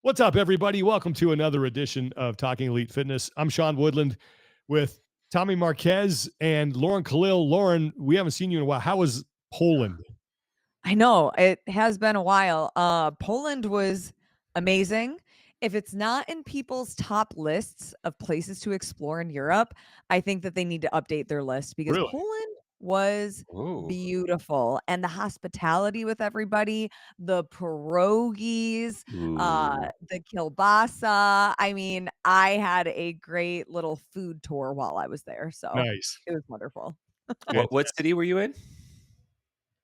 What's up, everybody? Welcome to another edition of Talking Elite Fitness. I'm Sean Woodland with Tommy Marquez and Lauren Khalil. Lauren, we haven't seen you in a while. How was Poland? I know it has been a while. Poland was amazing. If it's not in people's top lists of places to explore in Europe, I think that they need to update their list because Really? Poland was Ooh. beautiful, and the hospitality with everybody, the pierogies, Ooh. the kielbasa. I mean, I had a great little food tour while I was there, so Nice. it was wonderful. What city were you in?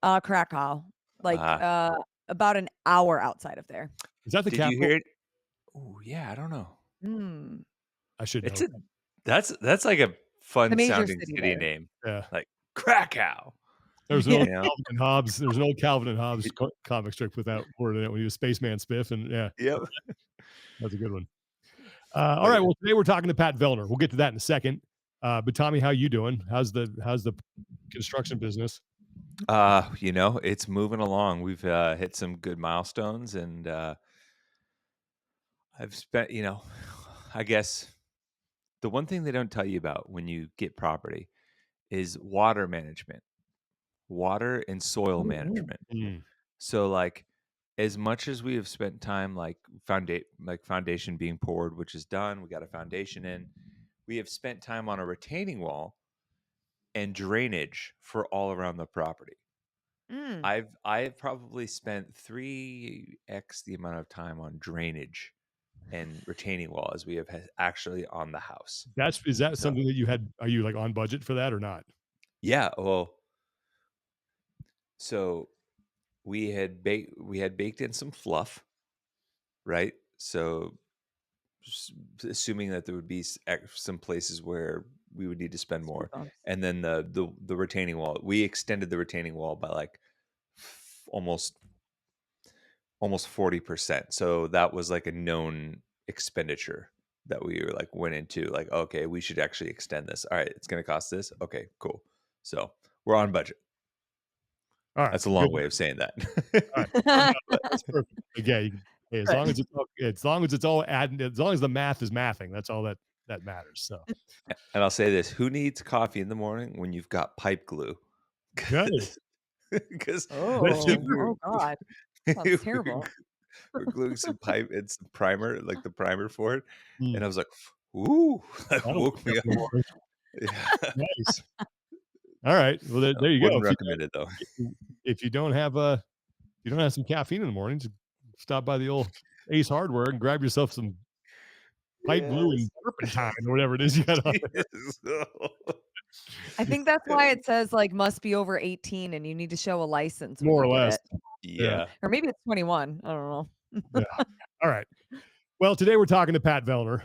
Krakow, like, Uh, about an hour outside of there. Is that the did you capital? hear it? Oh, yeah, I don't know. Mm, I should It's know. a that's like a the fun major sounding city city there. name, Yeah. like Krakow, There's an Yeah. old you know? Calvin and Hobbes. There's an old Calvin and Hobbes comic strip with that word in it when he was Spaceman Spiff. And yeah, Yep. that's a good one. All But right. yeah. Well, today we're talking to Pat Vellner. We'll get to that in a second. But Tommy, how you doing? How's the construction business? It's moving along. We've hit some good milestones and I've spent, I guess the one thing they don't tell you about when you get property is water management, water and soil Oh, management. Mm. So like as much as we have spent time foundation being poured, which is done, we got a foundation in, we have spent time on a retaining wall and drainage for all around the property. mm. I've probably spent 3x the amount of time on drainage and retaining wall as we have actually on the house. Is that So something that you had? Are you like on budget for that or not? yeah, well, so we had baked in some fluff, right? So assuming that there would be some places where we would need to spend Speed more, bumps. and then the retaining wall, we extended the retaining wall by like almost 40%. So that was like a known expenditure that we were like went into, like, okay, we should actually extend this. All right, it's going to cost this. Okay, cool. So we're on budget. All right. That's a Good. long way of saying that. All right. No, no, that's perfect. Yeah, hey, as long Good. as it's all adding, as long as the math is mathing, that's all that matters. So And I'll say this: who needs coffee in the morning when you've got pipe glue? good. Because That's Oh, cheaper. oh god, sounds we're, terrible. we're gluing some pipe and some primer, like the primer for it, and I Mm, was like, "Ooh!" That that'll woke wake up me in the up. morning. Yeah, Nice. All right. Well, there you go. wouldn't recommend it though. If you don't have some caffeine in the morning, just stop by the old Ace Hardware and grab yourself some pipe glue and Yes. turpentine or whatever it is you got on there. Yes. I think that's why it says, like, must be over 18 and you need to show a license when More you or get less. it. Yeah. Yeah. Or maybe it's 21, I don't know. Yeah. All right. Well, today we're talking to Pat Vellner,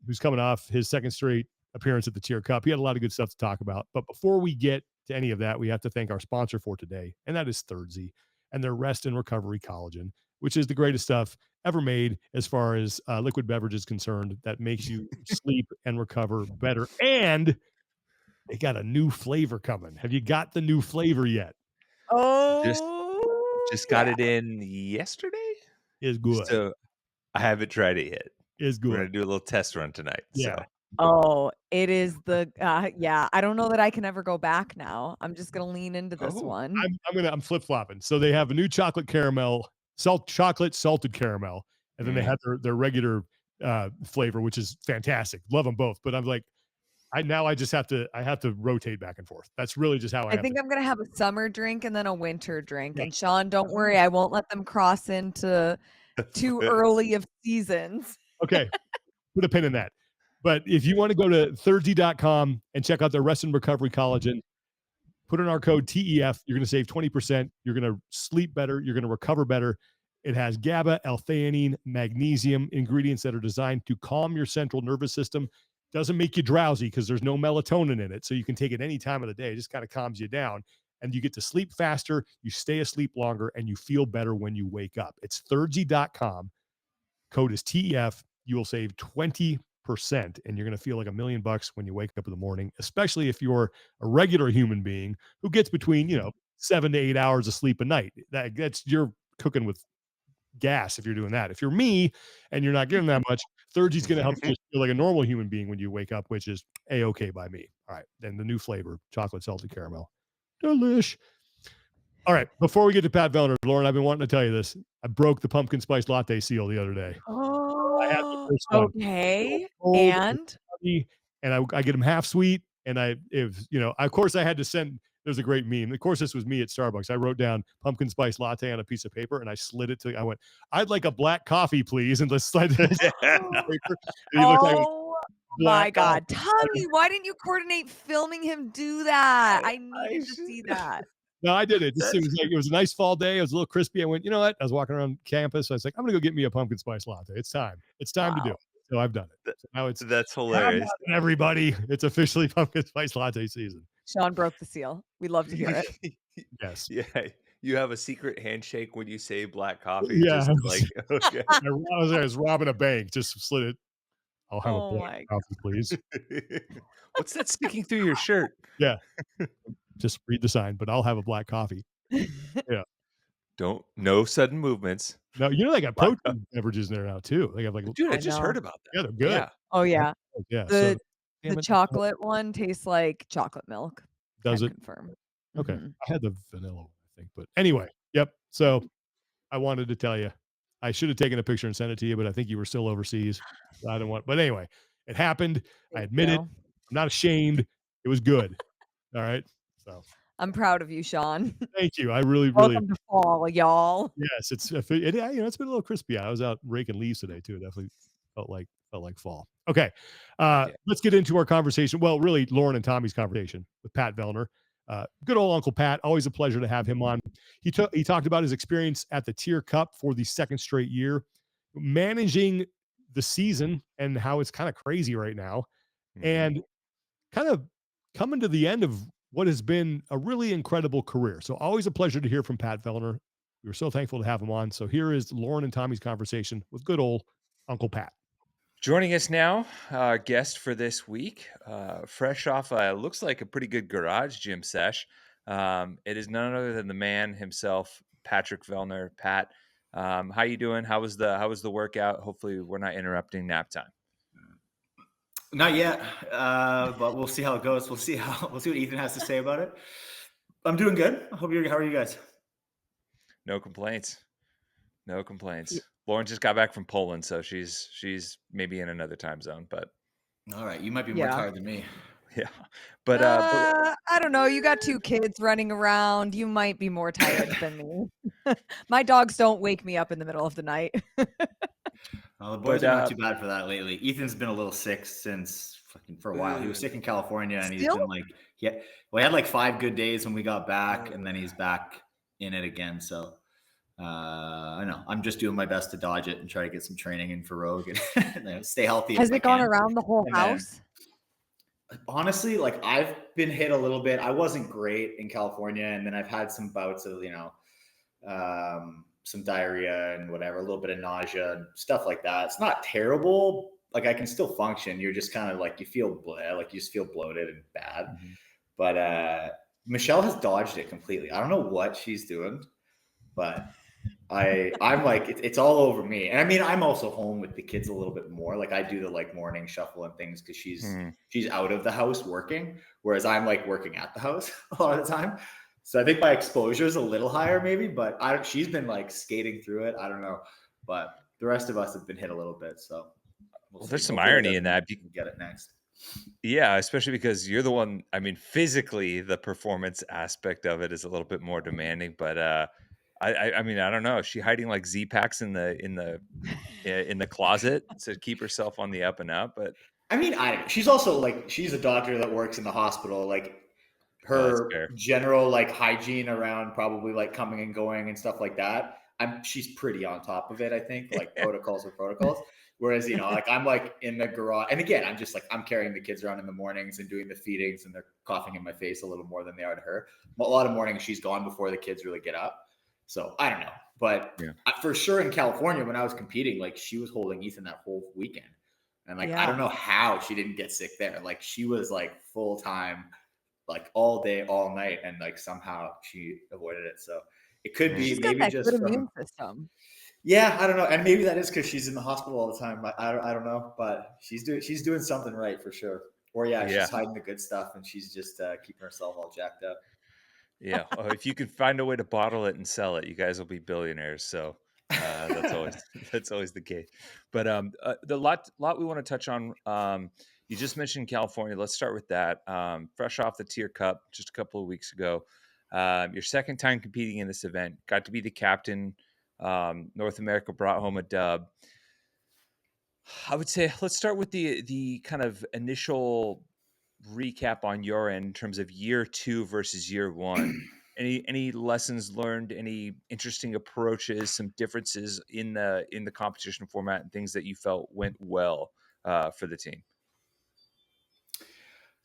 who's coming off his second straight appearance at the TYR Cup. He had a lot of good stuff to talk about. But before we get to any of that, we have to thank our sponsor for today, and that is Thirdzy and their Rest and Recovery Collagen, which is the greatest stuff ever made as far as liquid beverage is concerned that makes you sleep and recover better. And they got a new flavor coming. Have you got the new flavor yet? Just Oh, just got yeah. it in yesterday, Is good. so I haven't tried it yet. Is We're good. gonna do a little test run tonight. So Yeah. Oh, it is the yeah, I don't know that I can ever go back now. I'm just gonna lean into this oh, one. I'm flip-flopping. So they have a new chocolate caramel, chocolate salted caramel, and then they mm. have their regular flavor, which is fantastic. Love them both. But I'm like, I just have to rotate back and forth. That's really just how I I have to. think I'm gonna have a summer drink and then a winter drink, Yeah. and Sean, don't worry, Oh. I won't let them cross into too early of seasons. Okay. Put a pin in that. But if you want to go to Thirdzy.com and check out their Rest and Recovery Collagen, put in our code TEF. You're going to save 20%. You're going to sleep better. You're going to recover better. It has GABA, L-theanine, magnesium, ingredients that are designed to calm your central nervous system. Doesn't make you drowsy because there's no melatonin in it. So you can take it any time of the day. It just kind of calms you down. And you get to sleep faster. You stay asleep longer. And you feel better when you wake up. It's Thirdzy.com. Code is TEF. You will save 20%, and you're going to feel like $1 million when you wake up in the morning, especially if you're a regular human being who gets between 7 to 8 hours of sleep a night. That's you're cooking with gas if you're doing that. If you're me and you're not getting that much, Thirdzy's going to help you just feel like a normal human being when you wake up, which is A-okay by me. All right. Then the new flavor, chocolate salted caramel. Delish. All right. Before we get to Pat Vellner, Lauren, I've been wanting to tell you this. I broke the pumpkin spice latte seal the other day. I had the Oh, first one. okay. Cold And and I get them half sweet. And of course I had to send, there's a great meme. Of course, this was me at Starbucks. I wrote down pumpkin spice latte on a piece of paper and I slid it I went, I'd like a black coffee, please. And let's slide this paper. And he looked like oh my black God, coffee. Tommy, why didn't you coordinate filming him do that? I needed to see that. No, I did it. It was a nice fall day. It was a little crispy. I went, you know what? I was walking around campus. I was like, I'm going to go get me a pumpkin spice latte. It's time. It's time to do Wow. it. So I've done it. So now That's have hilarious. at it, everybody. It's officially pumpkin spice latte season. Sean broke the seal. We love to hear it. Yes. Yeah, you have a secret handshake when you say black coffee. Yeah. Just like okay. I was robbing a bank. Just slid it. I'll have a Oh black my coffee, please. What's that sticking through your shirt? Yeah. Just read the sign, but I'll have a black coffee. No sudden movements. No, they got Black protein beverages in there now too. They have like, Dude, I I just know. heard about that. yeah, they're good. Yeah. Oh yeah. Yeah. The damn the it. chocolate one tastes like chocolate milk. Does Can it? confirm. Okay. Mhm. I had the vanilla one, I think. But anyway, yep. So I wanted to tell you, I should have taken a picture and sent it to you, but I think you were still overseas. So I didn't want, but anyway, it happened. I Thank admit it. you. I'm not ashamed. It was good. All right. So I'm proud of you, Sean. thank you. I really, Welcome to fall, y'all. yes, it's been a little crispy. I was out raking leaves today too. It definitely felt like fall. Okay. Yeah. Let's get into our conversation. Well, really Lauren and Tommy's conversation with Pat Vellner. Good old Uncle Pat. Always a pleasure to have him on. He talked about his experience at the TYR Cup for the second straight year, managing the season and how it's kind of crazy right now, and kind of coming to the end of what has been a really incredible career. So always a pleasure to hear from Pat Vellner. We were so thankful to have him on. So here is Lauren and Tommy's conversation with good old Uncle Pat. Joining us now, guest for this week, fresh off looks like a pretty good garage gym sesh. It is none other than the man himself, Patrick Vellner. Pat, how you doing? How was the workout? Hopefully, we're not interrupting nap time. Not yet, but we'll see how it goes. We'll see what Ethan has to say about it. I'm doing good. How are you guys? No complaints. Lauren just got back from Poland, so she's maybe in another time zone, but All right, you might be more Yeah. tired than me. yeah. But I don't know. You got two kids running around. You might be more tired than me. My dogs don't wake me up in the middle of the night. Well, the boys But, are not too bad for that lately. Ethan's been a little sick for a while. He was sick in California, and he's Still? been like, he had like 5 good days when we got back, and then he's back in it again. So I know I'm just doing my best to dodge it and try to get some training in for Rogue and stay healthy. Has if I it gone can. around the whole And then- house? Honestly, like I've been hit a little bit. I wasn't great in California, and then I've had some bouts of some diarrhea and whatever, a little bit of nausea and stuff like that. It's not terrible. Like I can still function. You're just kind of like you just feel bloated and bad. Mm-hmm. But Michelle has dodged it completely. I don't know what she's doing, but I'm like it's all over me. And I mean, I'm also home with the kids a little bit more. Like I do the like morning shuffle and things because she's out of the house working, whereas I'm like working at the house a lot of the time. So I think my exposure is a little higher maybe, but she's been like skating through it. I don't know, but the rest of us have been hit a little bit. So well, there's see. some Hopefully irony in that. You can get it next. Yeah, especially because you're the one. I mean, physically, the performance aspect of it is a little bit more demanding. But I mean, I don't know. Is she hiding like Z packs in the closet to keep herself on the up and up? But I mean, she's also like she's a doctor that works in the hospital. Like that's her fair. general like hygiene around probably like coming and going and stuff like that. She's pretty on top of it. I think like protocols are protocols. Whereas, like I'm like in the garage, and again, I'm just like, I'm carrying the kids around in the mornings and doing the feedings, and they're coughing in my face a little more than they are to her. A lot of mornings she's gone before the kids really get up. So I don't know, but for sure in California, when I was competing, like she was holding Ethan that whole weekend. And like, I don't know how she didn't get sick there. Like she was like full time, like all day, all night. And like somehow she avoided it. So it could be She's maybe got that just good from, immune system. Yeah, I don't know, and maybe that is because she's in the hospital all the time. I don't know, but she's doing something right for sure. Or yeah, Yeah. she's hiding the good stuff and she's just keeping herself all jacked up. Yeah. If you could find a way to bottle it and sell it, you guys will be billionaires. So that's always that's always the case. But the lot we want to touch on. You just mentioned California. Let's start with that. Fresh off the TYR Cup just a couple of weeks ago. Your second time competing in this event. Got to be the captain. North America brought home a dub. I would say let's start with the kind of initial recap on your end in terms of year 2 versus year 1. Any lessons learned, any interesting approaches, some differences in the competition format and things that you felt went well for the team?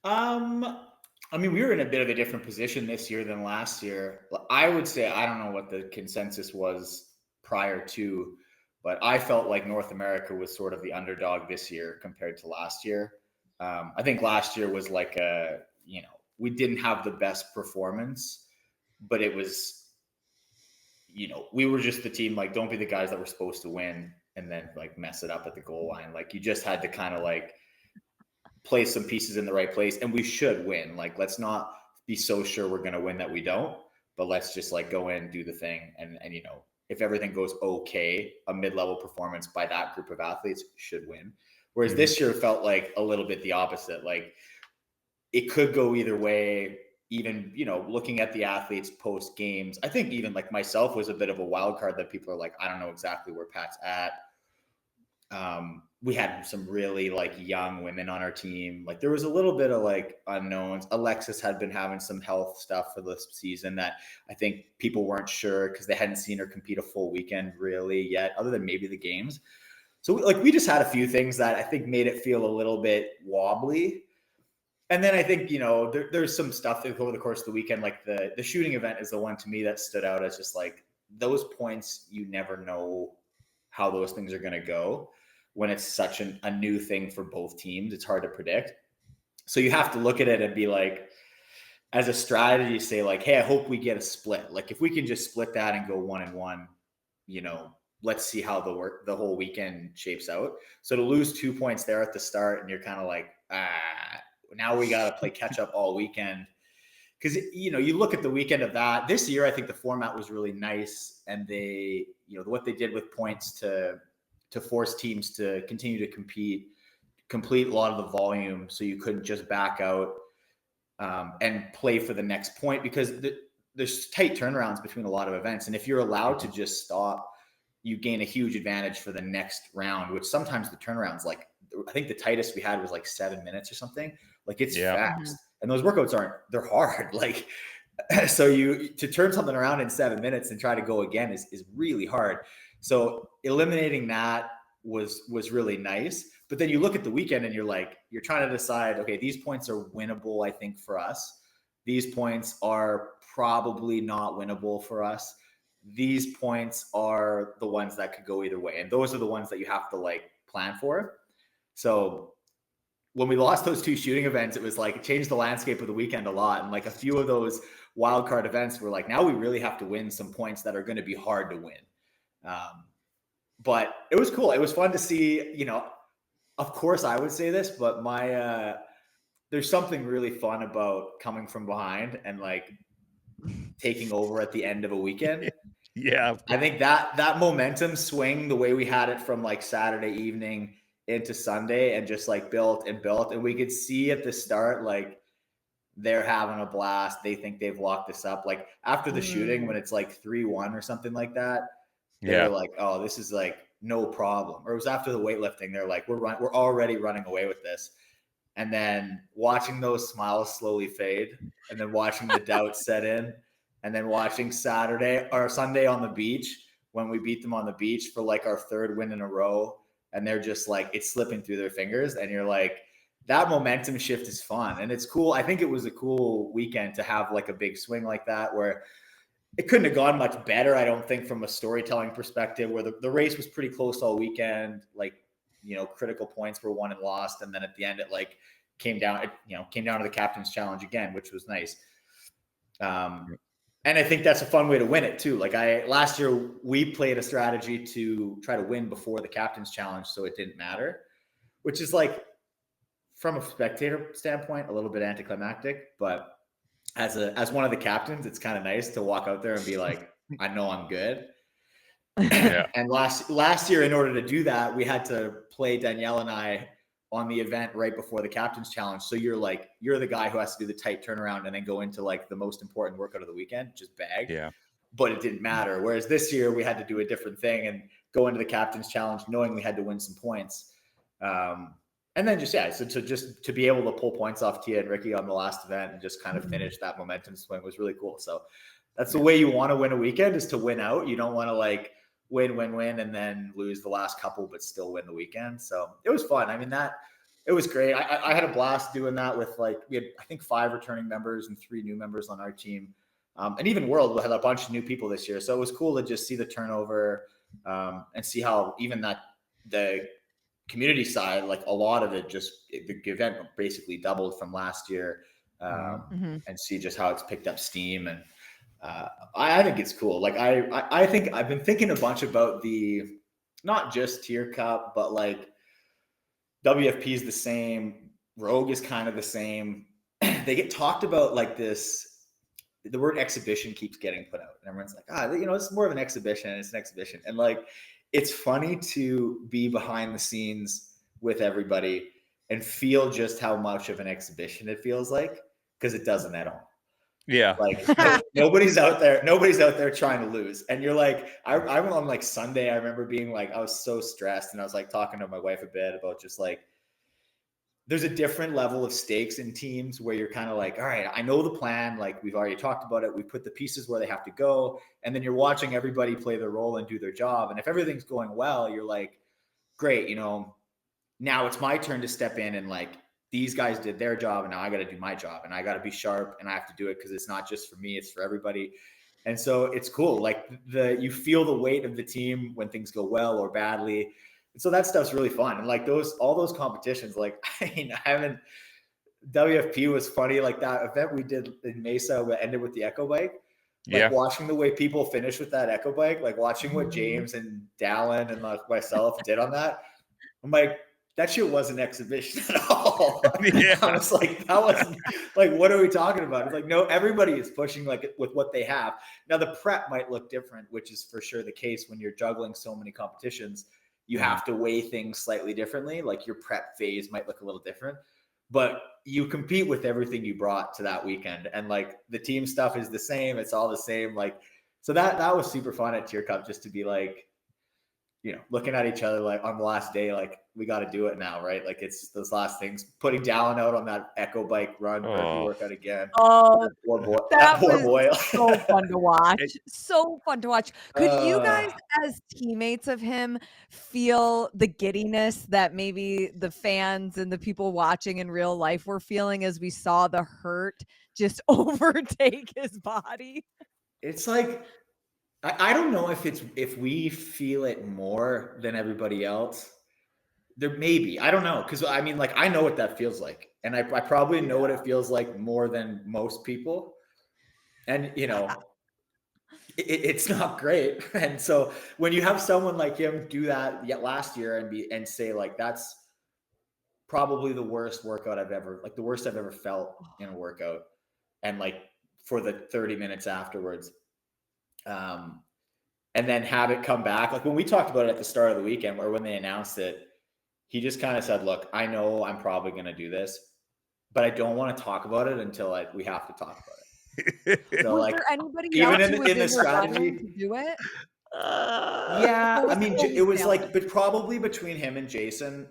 I mean, we were in a bit of a different position this year than last year. I would say I don't know what the consensus was prior to, but I felt like North America was sort of the underdog this year compared to last year. I think last year was like we didn't have the best performance, but it was, we were just the team, like, don't be the guys that were supposed to win and then like mess it up at the goal line. Like you just had to kind of like place some pieces in the right place, and we should win. Like, let's not be so sure we're going to win that we don't, but let's just like go in, do the thing. And if everything goes okay, a mid-level performance by that group of athletes should win. Whereas this year felt like a little bit the opposite. Like it could go either way. Even, looking at the athletes post games, I think even like myself was a bit of a wild card that people are like, I don't know exactly where Pat's at. We had some really like young women on our team. Like there was a little bit of like unknowns. Alexis had been having some health stuff for this season that I think people weren't sure because they hadn't seen her compete a full weekend really yet, other than maybe the games. So like we just had a few things that I think made it feel a little bit wobbly. And then I think, there's some stuff that over the course of the weekend, like the shooting event is the one to me that stood out as just like those points. You never know how those things are going to go when it's such a new thing for both teams. It's hard to predict. So you have to look at it and be like, as a strategy, say like, hey, I hope we get a split. Like if we can just split that and go 1-1, let's see how the whole weekend shapes out. So to lose 2 points there at the start, and you're kind of like, now we got to play catch up all weekend. Because, you look at the weekend of that this year, I think the format was really nice. And they, what they did with points to force teams to continue to complete a lot of the volume. So you couldn't just back out and play for the next point, because there's tight turnarounds between a lot of events. And if you're allowed to just stop, you gain a huge advantage for the next round, which sometimes the turnarounds, like I think the tightest we had was like 7 minutes or something. Like it's fast. And those workouts they're hard. Like, so to turn something around in 7 minutes and try to go again is really hard. So eliminating that was really nice. But then you look at the weekend and you're trying to decide, okay, these points are winnable, I think, for us. These points are probably not winnable for us. These points are the ones that could go either way. And those are the ones that you have to like plan for. So when we lost those 2 shooting events, it was like it changed the landscape of the weekend a lot. And like a few of those wild card events were like, now we really have to win some points that are going to be hard to win. But it was cool. It was fun to see, of course I would say this, but there's something really fun about coming from behind and like taking over at the end of a weekend. Yeah. I think that momentum swing, the way we had it from like Saturday evening into Sunday, and just like built, and we could see at the start, like they're having a blast. They think they've locked this up. Like after the shooting, when it's like 3-1 or something like that, they're like, oh, this is like no problem. Or it was after the weightlifting. They're like, we're already running away with this. And then watching those smiles slowly fade, and then watching the doubt set in, and then watching Saturday or Sunday on the beach when we beat them on the beach for like our 3rd win in a row. And they're just like, it's slipping through their fingers. And you're like, that momentum shift is fun. And it's cool. I think it was a cool weekend to have like a big swing like that, where it couldn't have gone much better, I don't think, from a storytelling perspective, where the race was pretty close all weekend. Like, critical points were won and lost. And then at the end, it like came down to the captain's challenge again, which was nice. And I think that's a fun way to win it too. Like last year we played a strategy to try to win before the captain's challenge, so it didn't matter, which is like from a spectator standpoint a little bit anticlimactic, but as one of the captains, it's kind of nice to walk out there and be like, I know I'm good. Yeah. And last year, in order to do that, we had to play Danielle and I on the event right before the captain's challenge. So you're the guy who has to do the tight turnaround and then go into like the most important workout of the weekend, just bag. Yeah. But it didn't matter. Whereas this year we had to do a different thing and go into the captain's challenge knowing we had to win some points. And then so to be able to pull points off Tia and Ricky on the last event and just kind of finish that momentum swing was really cool. So that's the way you want to win a weekend, is to win out. You don't want to like win, and then lose the last couple, but still win the weekend. So it was fun. I mean, it was great. I had a blast doing that with we had, I think, 5 returning members and 3 new members on our team. And even World had a bunch of new people this year. So it was cool to just see the turnover and see how even the community side, like a lot of it, the event basically doubled from last year, and see just how it's picked up steam. And I think it's cool. Like I think I've been thinking a bunch about not just TYR Cup, but like WFP is the same. Rogue is kind of the same. They get talked about like this. The word exhibition keeps getting put out, and everyone's like, it's more of an exhibition. It's an exhibition, and like it's funny to be behind the scenes with everybody and feel just how much of an exhibition it feels like, because it doesn't at all. Yeah. Like nobody's out there trying to lose. And you're like, I went on like Sunday. I remember being like, I was so stressed, and I was like talking to my wife a bit about just like, there's a different level of stakes in teams where you're kind of like, all right, I know the plan. Like we've already talked about it. We put the pieces where they have to go. And then you're watching everybody play their role and do their job. And if everything's going well, you're like, great, now it's my turn to step in, and like, these guys did their job, and now I got to do my job, and I got to be sharp, and I have to do it because it's not just for me, it's for everybody. And so it's cool. Like you feel the weight of the team when things go well or badly. And so that stuff's really fun. And like all those competitions, like, WFP was funny. Like that event we did in Mesa that ended with the Echo Bike. Like watching the way people finish with that Echo Bike, like watching what James and Dallin and like myself did on that. I'm like, that shit wasn't exhibition at all. Yeah. I was like, that wasn't like, what are we talking about? It's like, no, everybody is pushing like with what they have. Now the prep might look different, which is for sure the case when you're juggling so many competitions. You have to weigh things slightly differently. Like your prep phase might look a little different, but you compete with everything you brought to that weekend. And like the team stuff is the same. It's all the same. Like, so that was super fun at TYR Cup, just to be like, looking at each other like on the last day, like we got to do it now, right? Like it's those last things. Putting Dallin out on that Echo Bike run, workout again. Oh, that poor boy. So fun to watch. So fun to watch. Could you guys, as teammates of him, feel the giddiness that maybe the fans and the people watching in real life were feeling as we saw the hurt just overtake his body? It's like, I don't know if we feel it more than everybody else. There maybe, I don't know, because I mean, like I know what that feels like, and I probably know what it feels like more than most people, and it's not great. And so when you have someone like him do that last year and say like that's probably the worst workout the worst I've ever felt in a workout, and like for the 30 minutes afterwards. And then have it come back. Like when we talked about it at the start of the weekend, or when they announced it, he just kind of said, look, I know I'm probably going to do this, but I don't want to talk about it until we have to talk about it. So was like, there anybody even else who was in the strategy to do it? Yeah, I mean, it was like, but probably between him and Jason.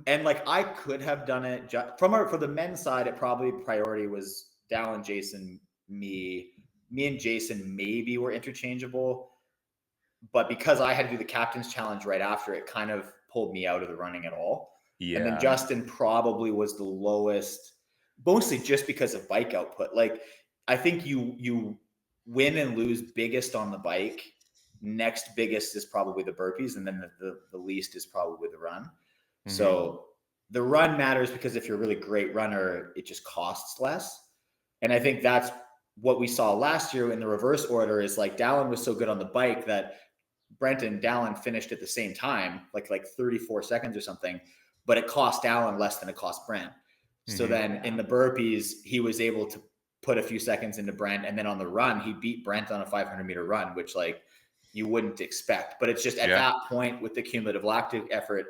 And like, I could have done it for the men's side. It probably priority was Dallin, Jason, me and Jason maybe were interchangeable. But because I had to do the captain's challenge right after, it kind of pulled me out of the running at all. Yeah. And then Justin probably was the lowest, mostly just because of bike output. Like I think you win and lose biggest on the bike. Next biggest is probably the burpees, and then the least is probably the run. Mm-hmm. So the run matters because if you're a really great runner, it just costs less. And I think that's what we saw last year in the reverse order is like Dallin was so good on the bike that Brent and Dallin finished at the same time, like 34 seconds or something, but it cost Dallin less than it cost Brent. So then in the burpees, he was able to put a few seconds into Brent, and then on the run, he beat Brent on a 500-meter run, which like you wouldn't expect. But it's just at that point with the cumulative lactic effort,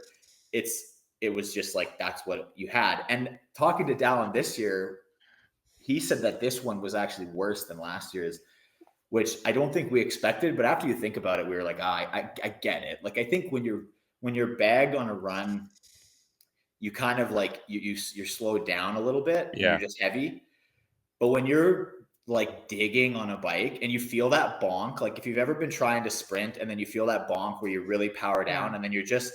it was just like that's what you had. And talking to Dallin this year, he said that this one was actually worse than last year's, which I don't think we expected. But after you think about it, we were like, I get it. Like I think when you're bagged on a run, you kind of like you're slowed down a little bit. And you're just heavy. But when you're like digging on a bike and you feel that bonk, like if you've ever been trying to sprint and then you feel that bonk where you really power down and then you're just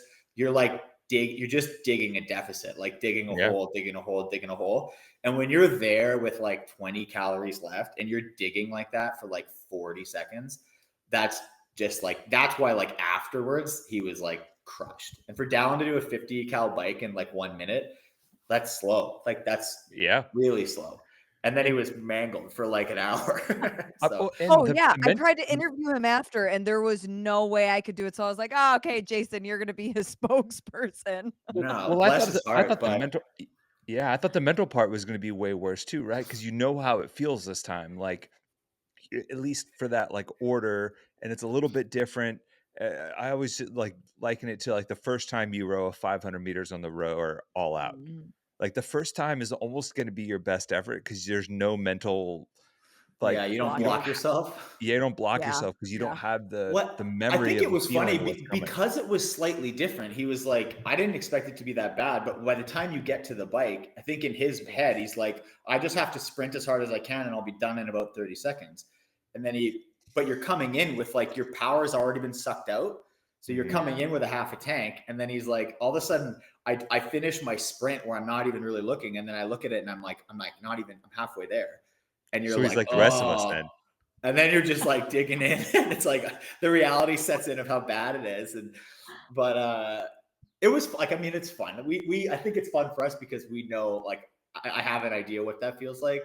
digging a deficit, like digging a hole, digging a hole, digging a hole. And when you're there with like 20 calories left and you're digging like that for like 40 seconds, that's just like, that's why like afterwards he was like crushed. And for Dallin to do a 50 cal bike in like 1 minute, that's slow. Like that's really slow. And then he was mangled for like an hour. I tried to interview him after, and there was no way I could do it. So I was like, "Oh, okay, Jason, you're going to be his spokesperson." No, bless his heart, I thought the mental part was going to be way worse too, right? Because you know how it feels this time, like at least for that like order, and it's a little bit different. I always like liken it to like the first time you row a 500 meters on the row or all out. Like the first time is almost going to be your best effort because there's no mental, like you don't block yourself. Yeah, you don't block yourself because you don't have the memory. I think it was funny because it was slightly different. He was like, I didn't expect it to be that bad, but by the time you get to the bike, I think in his head, he's like, I just have to sprint as hard as I can and I'll be done in about 30 seconds. And then but you're coming in with like your power's already been sucked out. So you're coming in with a half a tank. And then he's like, all of a sudden I finish my sprint where I'm not even really looking. And then I look at it and I'm not even, I'm halfway there. And you're he's like the rest of us then. And then you're just like digging in. And it's like the reality sets in of how bad it is. But it was like, I mean, it's fun. I think it's fun for us because we know, like, I have an idea what that feels like.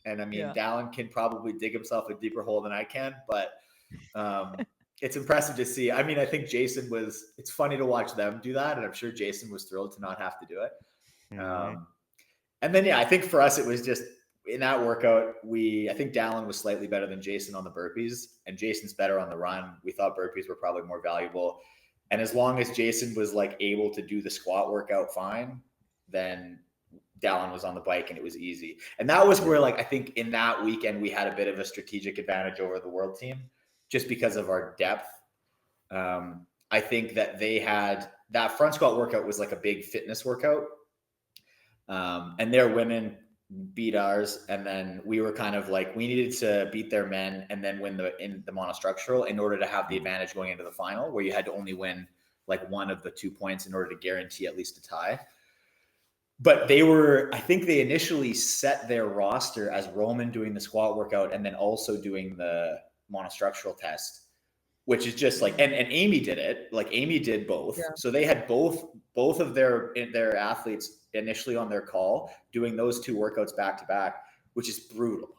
And I mean, Dallin can probably dig himself a deeper hole than I can, but it's impressive to see. I mean, I think it's funny to watch them do that. And I'm sure Jason was thrilled to not have to do it. And then, I think for us, it was just in that workout, I think Dallin was slightly better than Jason on the burpees and Jason's better on the run. We thought burpees were probably more valuable. And as long as Jason was like able to do the squat workout fine, then Dallin was on the bike and it was easy. And that was where, like, I think in that weekend, we had a bit of a strategic advantage over the world team just because of our depth. I think that they had that front squat workout was like a big fitness workout. And their women beat ours. And then we were kind of like, we needed to beat their men and then win in the monostructural in order to have the advantage going into the final, where you had to only win like one of the 2 points in order to guarantee at least a tie. But I think they initially set their roster as Roman doing the squat workout and then also doing the monostructural test, which is just like, and Amy did it. Like Amy did both. Yeah. So they had both of their athletes initially on their call doing those 2 workouts back to back, which is brutal.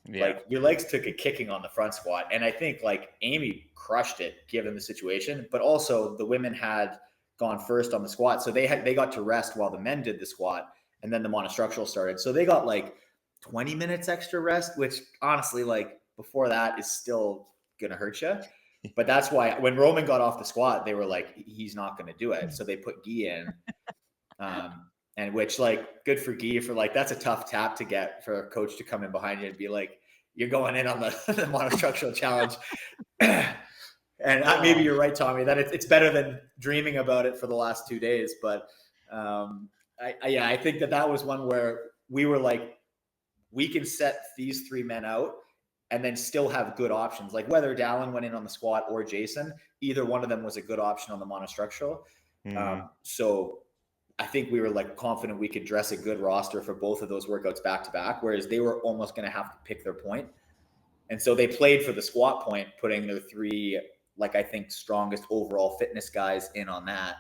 Yeah. Like your legs took a kicking on the front squat. And I think like Amy crushed it given the situation, but also the women had gone first on the squat. So they got to rest while the men did the squat and then the monostructural started. So they got like 20 minutes extra rest, which honestly, like before that is still going to hurt you. But that's why when Roman got off the squat, they were like, he's not going to do it. So they put Guy in. And which like good for Guy for like, that's a tough tap to get for a coach to come in behind you and be like, you're going in on the monostructural challenge. And maybe you're right, Tommy, that it's better than dreaming about it for the last 2 days. But I think that was one where we were like, we can set these 3 men out and then still have good options. Like whether Dallin went in on the squat or Jason, either one of them was a good option on the monostructural. So I think we were like confident we could dress a good roster for both of those workouts back to back, whereas they were almost going to have to pick their point. And so they played for the squat point, putting their 3, like I think strongest overall fitness guys in on that.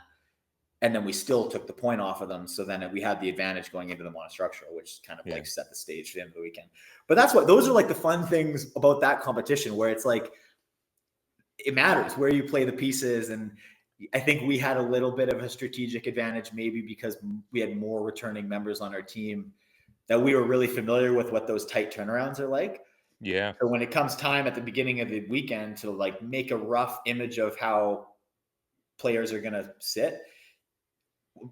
and then we still took the point off of them. So then we had the advantage going into the monostructural, which kind of Yeah. like set the stage for the end of the weekend. But those are like the fun things about that competition, where it's like, it matters where you play the pieces. And I think we had a little bit of a strategic advantage, maybe because we had more returning members on our team, that we were really familiar with what those tight turnarounds are like. Yeah. So when it comes time at the beginning of the weekend to like make a rough image of how players are going to sit,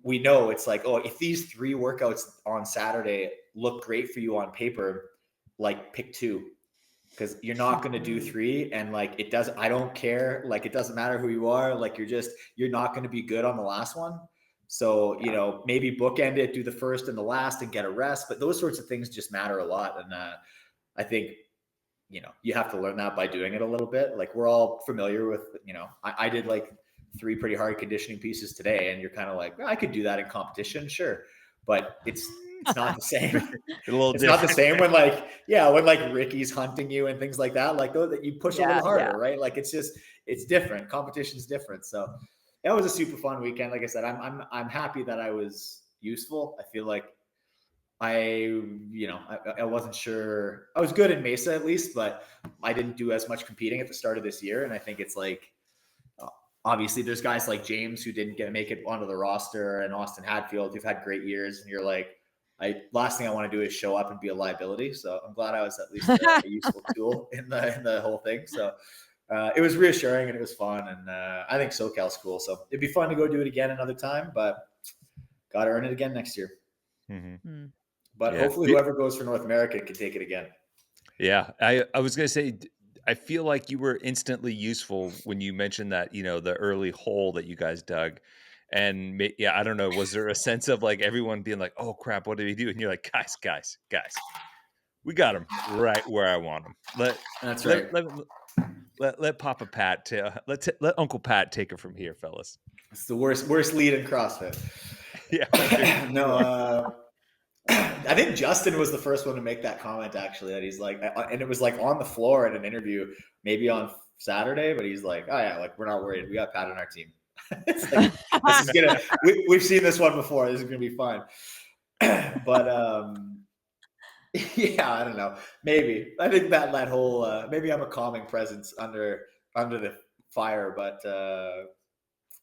we know it's like, oh, if these 3 workouts on Saturday look great for you on paper, like pick 2, because you're not going to do 3. And like, I don't care. Like, it doesn't matter who you are. Like, you're not going to be good on the last one. So, maybe bookend it, do the first and the last and get a rest. But those sorts of things just matter a lot. And I think, you have to learn that by doing it a little bit. Like, we're all familiar with, I did like 3 pretty hard conditioning pieces today, and you're kind of like, well, I could do that in competition, sure, but it's not the same. It's not the same when when Ricky's hunting you and things like that. Like, that you push a little harder, right? Like, it's different. Competition's different. So that was a super fun weekend. Like I said, I'm happy that I was useful. I feel like I wasn't sure. I was good in Mesa at least, but I didn't do as much competing at the start of this year. And I think it's like, obviously there's guys like James who didn't make it onto the roster, and Austin Hadfield who've had great years. And you're like, last thing I want to do is show up and be a liability. So I'm glad I was at least a useful tool in the whole thing. So it was reassuring and it was fun. And I think SoCal's cool. So it'd be fun to go do it again another time, but got to earn it again next year. Mm-hmm. But hopefully whoever goes for North America can take it again. Yeah. I was going to say, I feel like you were instantly useful when you mentioned that, the early hole that you guys dug. And I don't know, was there a sense of like everyone being like, oh crap, what did he do? And you're like, guys, we got him right where I want him. That's right. Let Papa Pat, let Uncle Pat take it from here, fellas. It's the worst lead in CrossFit. Yeah. No, I think Justin was the first one to make that comment, actually, that he's like, and it was like on the floor in an interview, maybe on Saturday, but he's like, oh yeah, like, we're not worried. We got Pat on our team. It's like, this is we've seen this one before. This is going to be fun. But yeah, I don't know. Maybe. I think that whole, maybe I'm a calming presence under the fire, but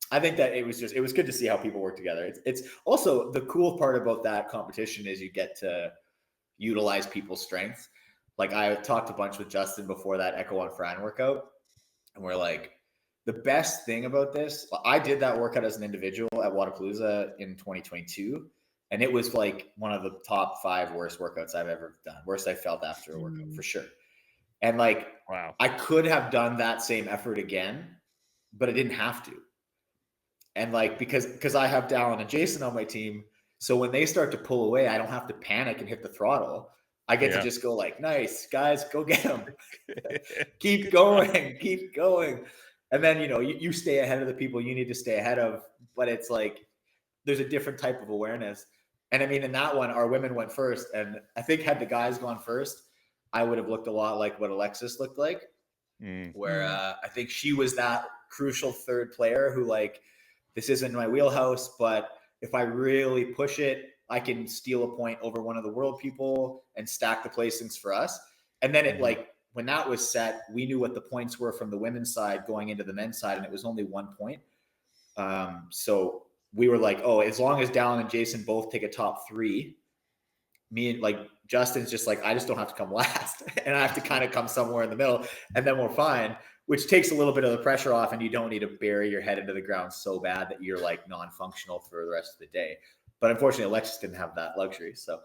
I think that it was good to see how people work together. It's also the cool part about that competition is you get to utilize people's strengths. Like, I talked a bunch with Justin before that Echo on Fran workout, and we're like, the best thing about this, I did that workout as an individual at Wodapalooza in 2022, and it was like one of the top 5 worst workouts I've ever done. Worst I felt after a workout, for sure. And like, wow, I could have done that same effort again, but I didn't have to. And like, because I have Dallin and Jason on my team, so when they start to pull away, I don't have to panic and hit the throttle. I get to just go like, nice, guys, go get them. Keep going. And then, you stay ahead of the people you need to stay ahead of. But it's like, there's a different type of awareness. And I mean, in that one, our women went first. And I think had the guys gone first, I would have looked a lot like what Alexis looked like, where I think she was that crucial third player who, like, this isn't my wheelhouse, but if I really push it, I can steal a point over one of the world people and stack the placings for us. And then it like, when that was set, we knew what the points were from the women's side going into the men's side, and it was only 1 point. So we were like, oh, as long as Dallin and Jason both take a top 3, me and like Justin's just like, I just don't have to come last and I have to kind of come somewhere in the middle, and then we're fine, which takes a little bit of the pressure off, and you don't need to bury your head into the ground so bad that you're like non-functional for the rest of the day. But unfortunately, Alexis didn't have that luxury. So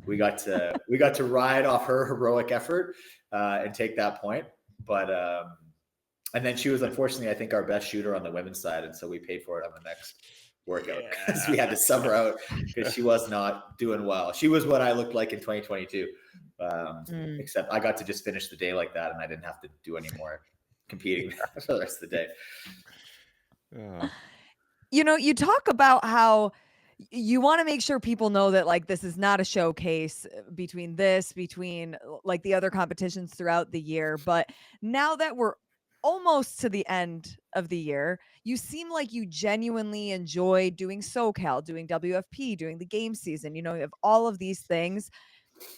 we got to ride off her heroic effort and take that point. But and then she was, unfortunately, I think, our best shooter on the women's side, and so we paid for it on the next workout because we had to sub her out because she was not doing well. She was what I looked like in 2022, except I got to just finish the day like that, and I didn't have to do any more competing for the rest of the day. You talk about how you want to make sure people know that like this is not a showcase between like the other competitions throughout the year. But now that we're almost to the end of the year. You seem like you genuinely enjoy doing SoCal, doing WFP, doing the game season. You have all of these things.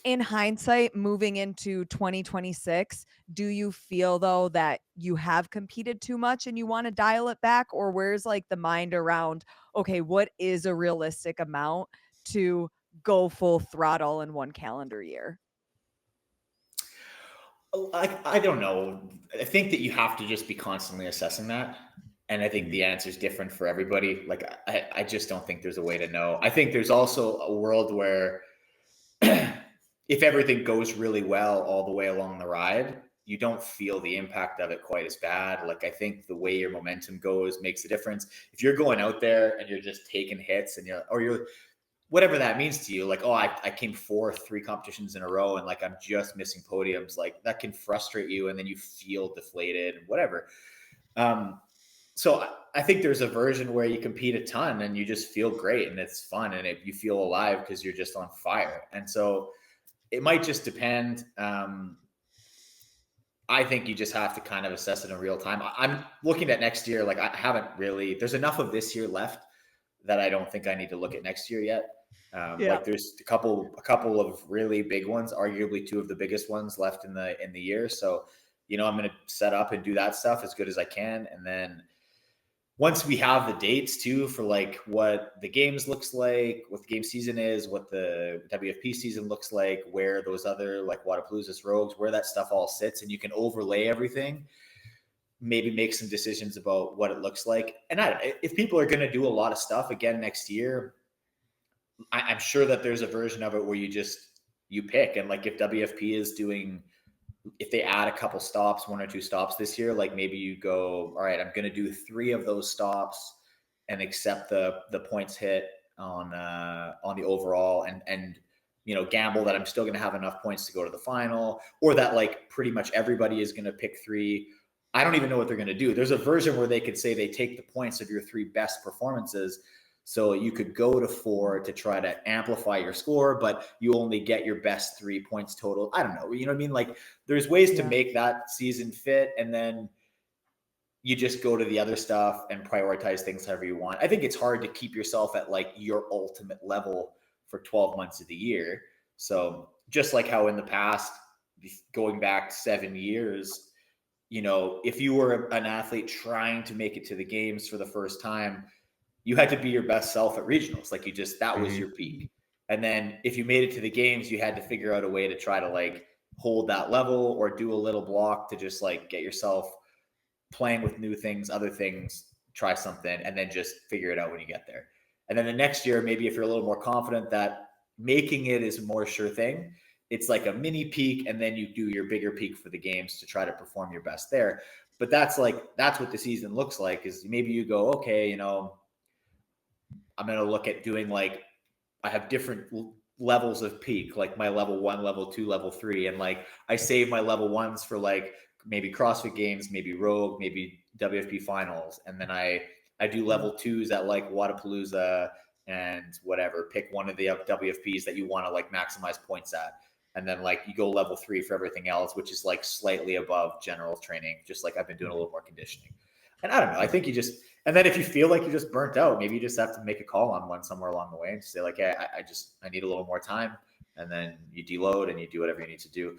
In hindsight, moving into 2026, do you feel though that you have competed too much and you want to dial it back? Or where's like the mind around, okay, what is a realistic amount to go full throttle in one calendar year? I don't know. I think that you have to just be constantly assessing that. And I think the answer is different for everybody. Like, I just don't think there's a way to know. I think there's also a world where if everything goes really well all the way along the ride, you don't feel the impact of it quite as bad. Like, I think the way your momentum goes makes a difference. If you're going out there and you're just taking hits and you're whatever that means to you, like, oh, I came fourth 3 competitions in a row and like I'm just missing podiums, like that can frustrate you and then you feel deflated and whatever. So I think there's a version where you compete a ton and you just feel great and it's fun and you feel alive because you're just on fire. And so it might just depend. I think you just have to kind of assess it in real time. I'm looking at next year. Like, I haven't really, there's enough of this year left that I don't think I need to look at next year yet. Like, there's a couple of really big ones, arguably 2 of the biggest ones left in the year. So, I'm going to set up and do that stuff as good as I can. And then once we have the dates too, for like what the games looks like, what the game season is, what the WFP season looks like, where those other like Wodapalooza's Rogues, where that stuff all sits, and you can overlay everything, maybe make some decisions about what it looks like. And if people are going to do a lot of stuff again next year, I'm sure that there's a version of it where you pick. And like, if WFP is doing, if they add a couple stops, 1 or 2 stops this year, like maybe you go, all right, I'm going to do 3 of those stops and accept the points hit on the overall and gamble that I'm still going to have enough points to go to the final, or that like pretty much everybody is going to pick 3. I don't even know what they're going to do. There's a version where they could say they take the points of your 3 best performances. So you could go to 4 to try to amplify your score, but you only get your best 3 points total. I don't know. You know what I mean? Like, there's ways to make that season fit, and then you just go to the other stuff and prioritize things however you want. I think it's hard to keep yourself at like your ultimate level for 12 months of the year. So just like how in the past, going back 7 years, if you were an athlete trying to make it to the games for the first time, you had to be your best self at regionals. Like, that was your peak. And then if you made it to the games, you had to figure out a way to try to like hold that level or do a little block to just like get yourself playing with new things, other things, try something, and then just figure it out when you get there. And then the next year, maybe if you're a little more confident that making it is a more sure thing, it's like a mini peak, and then you do your bigger peak for the games to try to perform your best there. But that's what the season looks like, is maybe you go, okay, I'm going to look at doing like, I have different levels of peak, like my level 1, level 2, level 3. And like, I save my level 1s for like maybe CrossFit games, maybe Rogue, maybe WFP finals. And then I do level 2s at like Wodapalooza and whatever, pick one of the WFPs that you want to like maximize points at. And then like you go level 3 for everything else, which is like slightly above general training. Just like I've been doing a little more conditioning. And I don't know, I think and then if you feel like you're just burnt out, maybe you just have to make a call on one somewhere along the way and say like, hey, I need a little more time. And then you deload and you do whatever you need to do.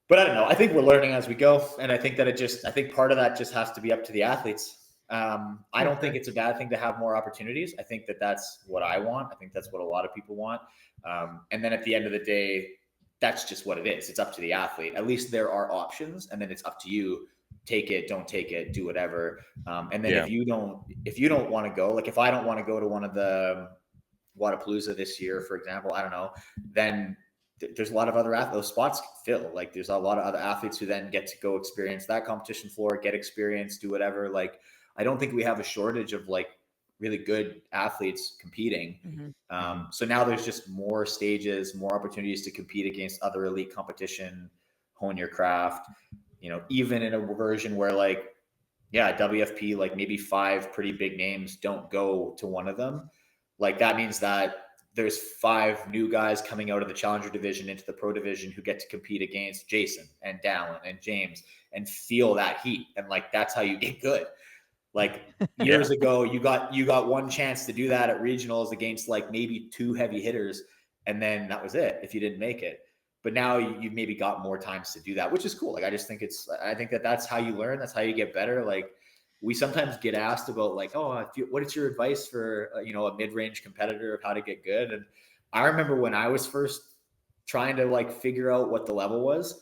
But I don't know. I think we're learning as we go. And I think that I think part of that just has to be up to the athletes. I don't think it's a bad thing to have more opportunities. I think that that's what I want. I think that's what a lot of people want. And then at the end of the day, that's just what it is. It's up to the athlete. At least there are options, and then it's up to you. Take it, don't take it, do whatever. And then if you don't want to go, like if I don't want to go to one of the Wodapalooza this year, for example, I don't know, then there's a lot of other athletes, those spots fill. Like there's a lot of other athletes who then get to go experience that competition floor, get experience, do whatever. Like, I don't think we have a shortage of like really good athletes competing. So now there's just more stages, more opportunities to compete against other elite competition, hone your craft, even in a version where like, WFP, like maybe 5 pretty big names don't go to one of them. Like that means that there's 5 new guys coming out of the challenger division into the pro division who get to compete against Jason and Dallin and James and feel that heat. And like, that's how you get good. Like years ago, you got one chance to do that at regionals against like maybe 2 heavy hitters. And then that was it if you didn't make it. But now you've maybe got more times to do that, which is cool. Like, I think that's how you learn. That's how you get better. Like, we sometimes get asked about like, oh, what is your advice for, a mid-range competitor of how to get good? And I remember when I was first trying to like figure out what the level was,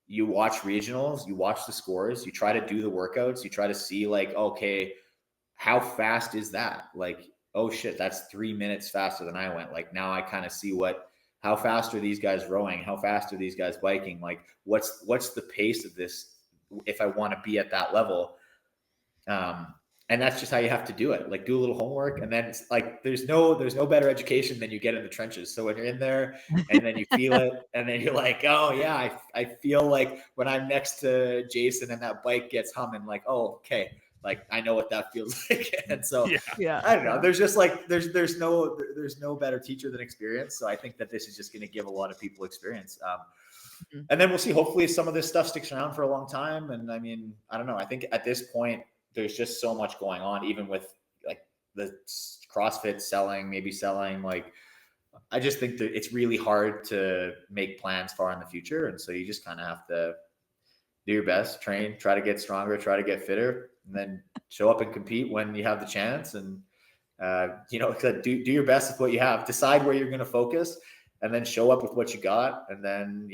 you watch regionals, you watch the scores, you try to do the workouts, you try to see like, okay, how fast is that? Like, oh shit, that's 3 minutes faster than I went. Like, now I kind of see how fast are these guys rowing? How fast are these guys biking? Like, what's the pace of this if I want to be at that level? And that's just how you have to do it. Like, do a little homework, and then it's like there's no better education than you get in the trenches. So when you're in there and then you feel it, and then you're like, oh yeah, I feel like when I'm next to Jason and that bike gets humming, like, oh, okay, like I know what that feels like. And so I don't know. There's just like there's no better teacher than experience. So I think that this is just going to give a lot of people experience. And then we'll see. Hopefully some of this stuff sticks around for a long time. And I mean, I don't know. I think at this point, there's just so much going on, even with like the CrossFit selling. Like, I just think that it's really hard to make plans far in the future. And so you just kind of have to do your best, train, try to get stronger, try to get fitter, and then show up and compete when you have the chance. And, do your best with what you have, decide where you're going to focus, and then show up with what you got. And then,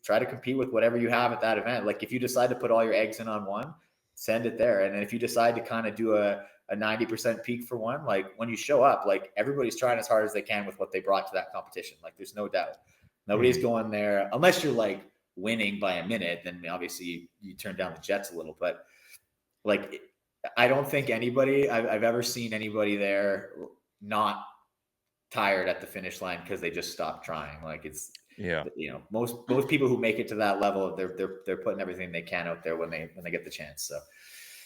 try to compete with whatever you have at that event. Like, if you decide to put all your eggs in on one, send it there. And then if you decide to kind of do a 90% peak for one, like when you show up, like everybody's trying as hard as they can with what they brought to that competition. Like, there's no doubt. Nobody's going there unless you're like winning by a minute, then obviously you turn down the jets a little. But like, I don't think I've ever seen anybody there not tired at the finish line because they just stopped trying. Like, it's, most people who make it to that level, they're putting everything they can out there when they get the chance. So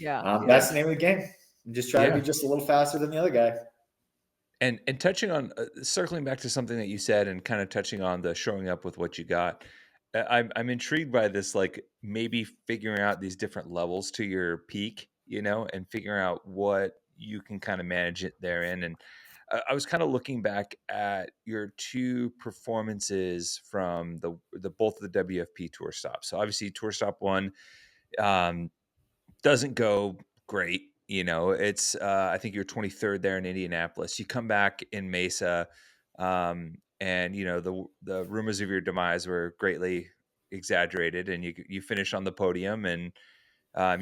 that's the name of the game. Just try to be just a little faster than the other guy. And touching on circling back to something that you said, and kind of touching on the showing up with what you got, I'm intrigued by this, like maybe figuring out these different levels to your peak, and figuring out what you can kind of manage it therein. And I was kind of looking back at your 2 performances from the both of the WFP tour stops. So obviously tour stop 1 doesn't go great. It's I think you're 23rd there in Indianapolis. You come back in Mesa, and the rumors of your demise were greatly exaggerated, and you finish on the podium, and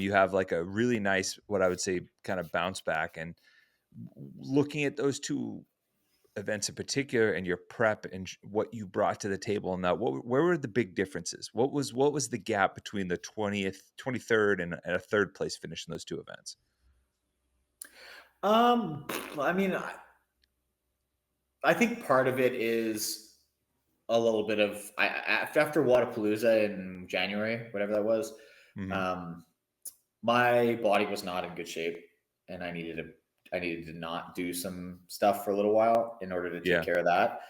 you have like a really nice, what I would say, kind of bounce back. And looking at those 2 events in particular and your prep and what you brought to the table, and that, where were the big differences? What was the gap between the 23rd and a 3rd place finish in those 2 events? I mean, I think part of it is a little bit of after Wadapalooza in January, whatever that was. My body was not in good shape, and I needed to not do some stuff for a little while in order to take care of that.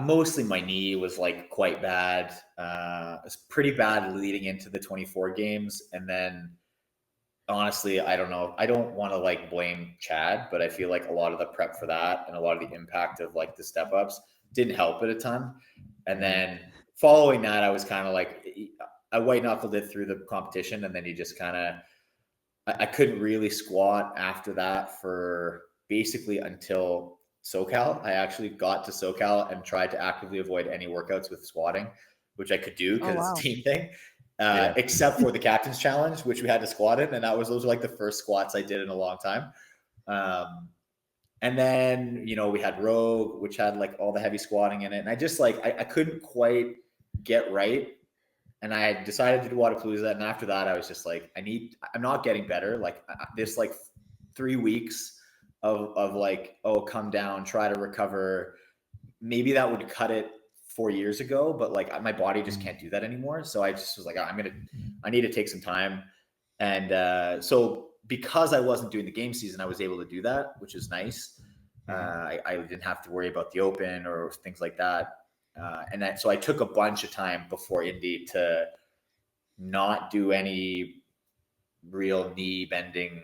Mostly my knee was like quite bad. It was pretty bad leading into the 24 games. And then honestly, I don't know. I don't want to like blame Chad, but I feel like a lot of the prep for that and a lot of the impact of like the step ups didn't help it a ton. And then following that, I was kind of like, I white knuckled it through the competition. And then you just kind of, I couldn't really squat after that for basically until SoCal. I actually got to SoCal and tried to actively avoid any workouts with squatting, which I could do because it's a team thing, except for the captain's challenge, which we had to squat in. And those were like the first squats I did in a long time. And then, we had Rogue, which had like all the heavy squatting in it. And I just like, I couldn't quite get right. And I had decided to do Wadapalooza. And after that, I was just like, I'm not getting better. Like this, like 3 weeks of like, come down, try to recover. Maybe that would cut it 4 years ago, but like my body just can't do that anymore. So I just was like, I need to take some time. And so because I wasn't doing the game season, I was able to do that, which is nice. I didn't have to worry about the open or things like that. So I took a bunch of time before Indy to not do any real knee bending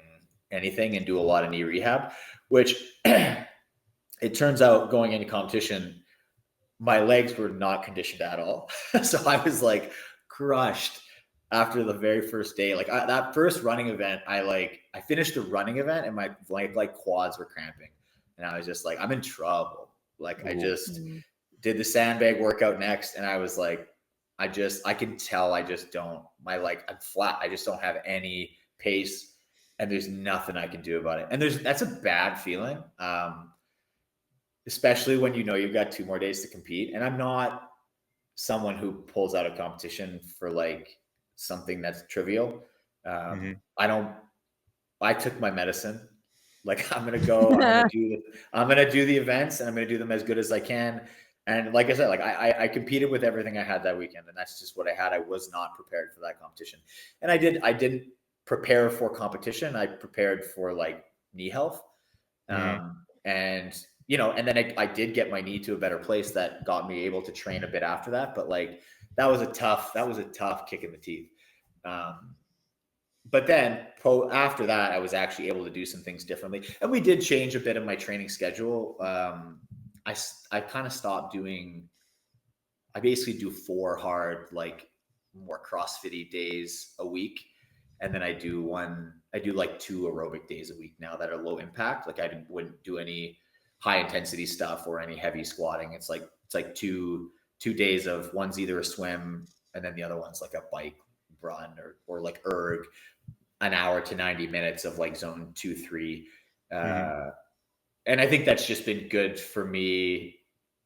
anything and do a lot of knee rehab, which it turns out going into competition, my legs were not conditioned at all. So I was like crushed after the very first day. Like that first running event, I finished the running event and my like quads were cramping. And I was just like, I'm in trouble. Like I just did the sandbag workout next. And I was like, I can tell I just don't, I'm flat. I just don't have any pace and there's nothing I can do about it. And that's a bad feeling. Especially when you know you've got 2 more days to compete. And I'm not someone who pulls out a competition for like something that's trivial. I took my medicine. Like I'm gonna go. I'm gonna do the events, and I'm gonna do them as good as I can. And like I said, like I competed with everything I had that weekend, and that's just what I had. I was not prepared for that competition, and I didn't prepare for competition. I prepared for like knee health, and and then I did get my knee to a better place that got me able to train a bit after that. But like that was a tough kick in the teeth. But then after that, I was actually able to do some things differently. And we did change a bit of my training schedule. I kind of stopped I basically do 4 hard, like more CrossFit-y days a week. And then I do like 2 aerobic days a week now that are low impact. Like I wouldn't do any high intensity stuff or any heavy squatting. It's like two days of one's either a swim and then the other one's like a bike run or like erg, an hour to 90 minutes of like zone 2, 3. And I think that's just been good for me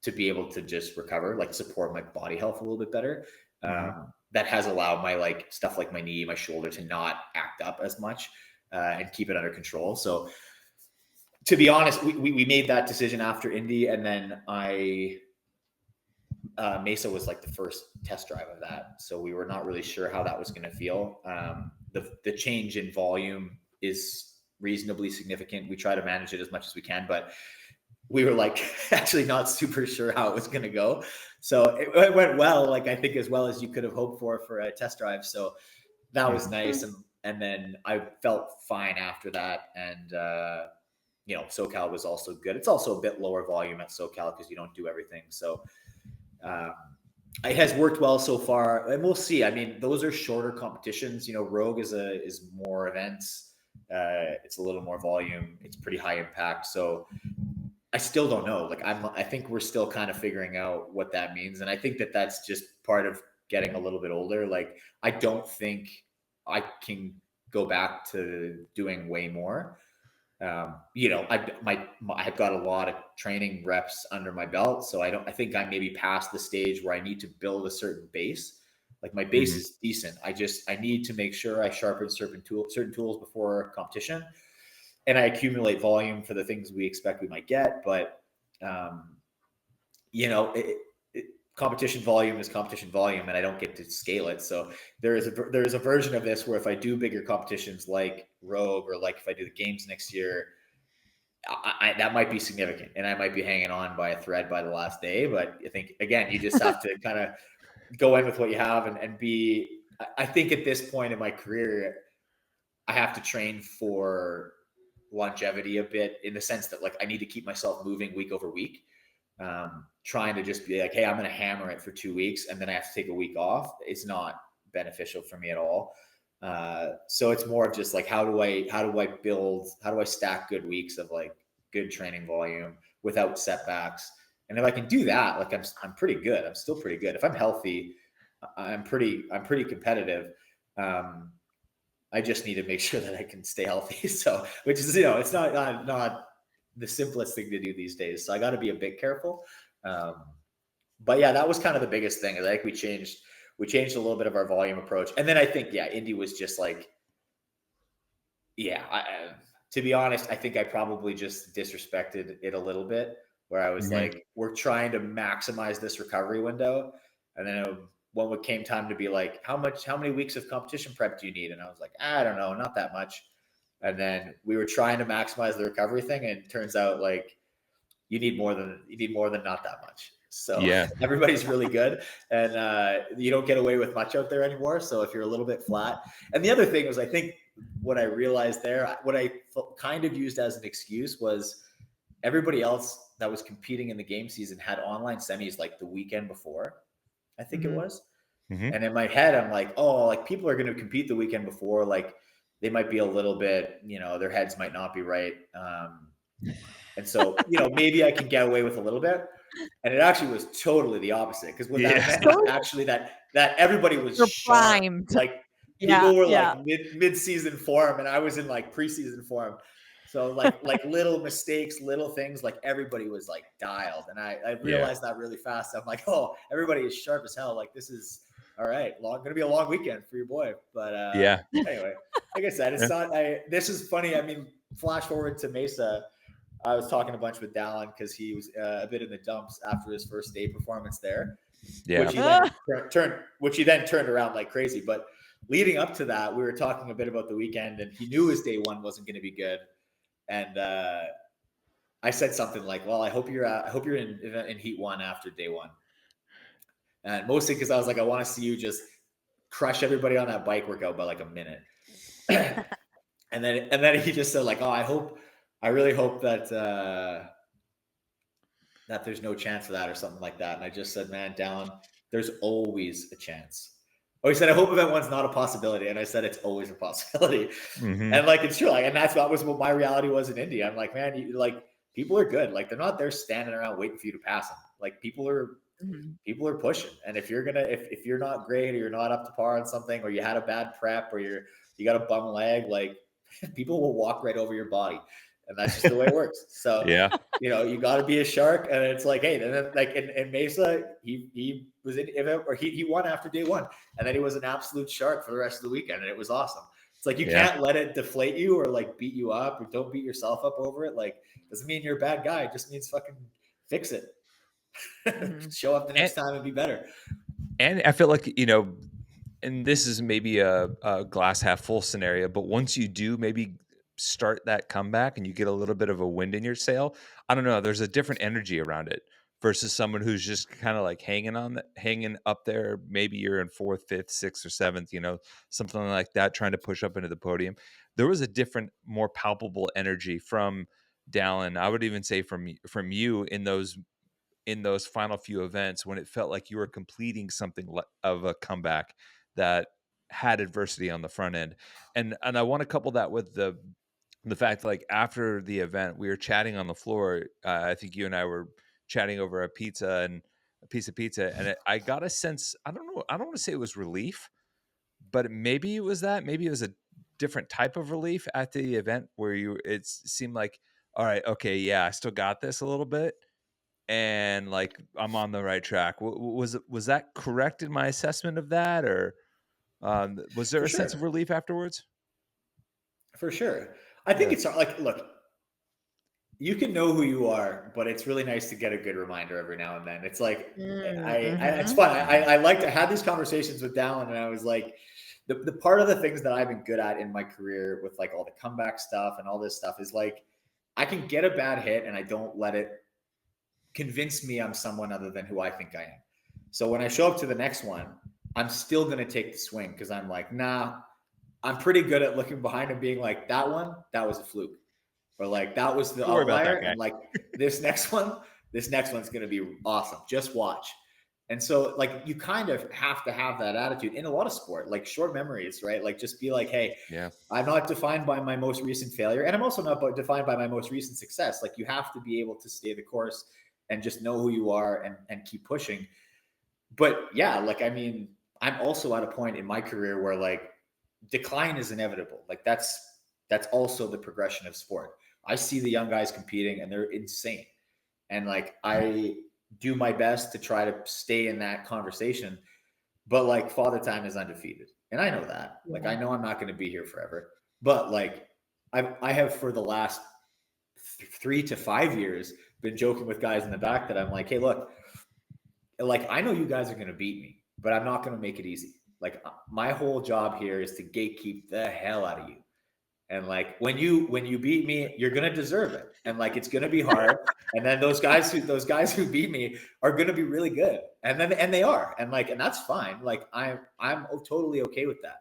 to be able to just recover, like support my body health a little bit better. That has allowed my like stuff like my knee, my shoulder to not act up as much and keep it under control. So to be honest, we made that decision after Indy, and then Mesa was like the first test drive of that. So we were not really sure how that was going to feel. The change in volume is reasonably significant. We try to manage it as much as we can, but we were like actually not super sure how it was going to go. So it went well, like I think as well as you could have hoped for a test drive. So that was nice. And then I felt fine after that. And, SoCal was also good. It's also a bit lower volume at SoCal because you don't do everything. So it has worked well so far, and we'll see. I mean, those are shorter competitions. Rogue is more events. It's a little more volume. It's pretty high impact. So I still don't know. Like I think we're still kind of figuring out what that means. And I think that that's just part of getting a little bit older. Like I don't think I can go back to doing way more. I've got a lot of training reps under my belt. So I think I'm maybe past the stage where I need to build a certain base. Like my base is decent. I need to make sure I sharpen certain tools before competition, and I accumulate volume for the things we expect we might get. But, competition volume is competition volume, and I don't get to scale it. So there is a version of this where if I do bigger competitions like Rogue, or like if I do the games next year, that might be significant, and I might be hanging on by a thread by the last day. But I think, again, you just have to kind of go in with what you have and be, I think at this point in my career, I have to train for longevity a bit, in the sense that like I need to keep myself moving week over week. Trying to just be like, hey, I'm going to hammer it for 2 weeks and then I have to take a week off. It's not beneficial for me at all. So it's more of just like, how do I stack good weeks of like good training volume without setbacks? And if I can do that, like I'm pretty good. I'm still pretty good. If I'm healthy, I'm pretty competitive. I just need to make sure that I can stay healthy. So, which is, it's not the simplest thing to do these days. So I got to be a bit careful. But yeah, that was kind of the biggest thing. I think we changed a little bit of our volume approach. And then I think, Indy was just like, to be honest, I think I probably just disrespected it a little bit, where I was like, we're trying to maximize this recovery window. And then when it came time to be like, how many weeks of competition prep do you need? And I was like, I don't know, not that much. And then we were trying to maximize the recovery thing. And it turns out like you need more than not that much. So Yeah. everybody's really good, and you don't get away with much out there anymore. So if you're a little bit flat, and the other thing was, I think what I realized there, what I kind of used as an excuse was everybody else that was competing in the game season had online semis like the weekend before, I think it was. And in my head, I'm like, oh, like people are going to compete the weekend before. Like they might be a little bit, their heads might not be right. And so, maybe I can get away with a little bit. And it actually was totally the opposite. Because what that meant was actually that everybody was sharp. primed. Like people were like mid-season form, and I was in like preseason form. So like little mistakes, little things, like everybody was like dialed. And I realized that really fast. I'm like, oh, everybody is sharp as hell. Like this is all right. Gonna be a long weekend for your boy. But anyway, like I said, it's not. This is funny. I mean, flash forward to Mesa. I was talking a bunch with Dallin because he was a bit in the dumps after his first day performance there, which he then turned around like crazy. But leading up to that, we were talking a bit about the weekend, and he knew his day one wasn't going to be good. And I said something like, "Well, I hope you're in heat one after day one," and mostly because I was like, I want to see you just crush everybody on that bike workout by like a minute. and then he just said like, "Oh, I really hope that that there's no chance of that," or something like that. And I just said, "Man, Dallin, there's always a chance." Oh, he said, "I hope event one's not a possibility." And I said, "It's always a possibility." And like, it's true. Like, and that was what my reality was in Indy. I'm like, man, people are good. Like they're not there standing around waiting for you to pass them. Like people are pushing. And if you're not great, or you're not up to par on something, or you had a bad prep, or you got a bum leg, like people will walk right over your body. And that's just the way it works. So, you got to be a shark. And it's like, hey, then like in Mesa, he was in event, or he won after day one. And then he was an absolute shark for the rest of the weekend. And it was awesome. It's like, you can't let it deflate you or like beat you up, or don't beat yourself up over it. Like, doesn't mean you're a bad guy. It just means fucking fix it. Show up the next time and be better. And I feel like, and this is maybe a glass half full scenario, but once you do maybe start that comeback and you get a little bit of a wind in your sail, I don't know, there's a different energy around it versus someone who's just kind of like hanging up there. Maybe you're in fourth, fifth, sixth, or seventh, something like that, trying to push up into the podium. There was a different, more palpable energy from Dallin. I would even say from you in those final few events, when it felt like you were completing something of a comeback that had adversity on the front end. And I want to couple that with the fact, like after the event, we were chatting on the floor. I think you and I were chatting over a piece of pizza. And I got a sense, I don't know, I don't want to say it was relief, but maybe it was a different type of relief at the event where it seemed like, all right, okay, yeah, I still got this a little bit. And like, I'm on the right track. Was that correct in my assessment of that? Or was there a sense of relief afterwards? For sure. I think it's like, look, you can know who you are, but it's really nice to get a good reminder every now and then. It's like, it's fun. I like to have these conversations with Dallin, and I was like, the part of the things that I've been good at in my career with like all the comeback stuff and all this stuff is like, I can get a bad hit and I don't let it convince me I'm someone other than who I think I am. So when I show up to the next one, I'm still going to take the swing because I'm like, nah, I'm pretty good at looking behind and being like, that was a fluke. Or like, that was the outlier. And like this next one's going to be awesome. Just watch. And so like, you kind of have to have that attitude in a lot of sport, like short memories, right? Like just be like, hey, I'm not defined by my most recent failure. And I'm also not defined by my most recent success. Like you have to be able to stay the course and just know who you are and keep pushing. But yeah, like, I mean, I'm also at a point in my career where like decline is inevitable. Like that's also the progression of sport. I see the young guys competing and they're insane. And like, I do my best to try to stay in that conversation, but like Father Time is undefeated. And I know that, like, I know I'm not going to be here forever, but like I have for the last 3 to 5 years been joking with guys in the back that I'm like, hey, look, like, I know you guys are going to beat me, but I'm not going to make it easy. Like my whole job here is to gatekeep the hell out of you. And like, when you beat me, you're going to deserve it. And like, it's going to be hard. And then those guys who beat me are going to be really good. And they are. And that's fine. Like I'm totally okay with that.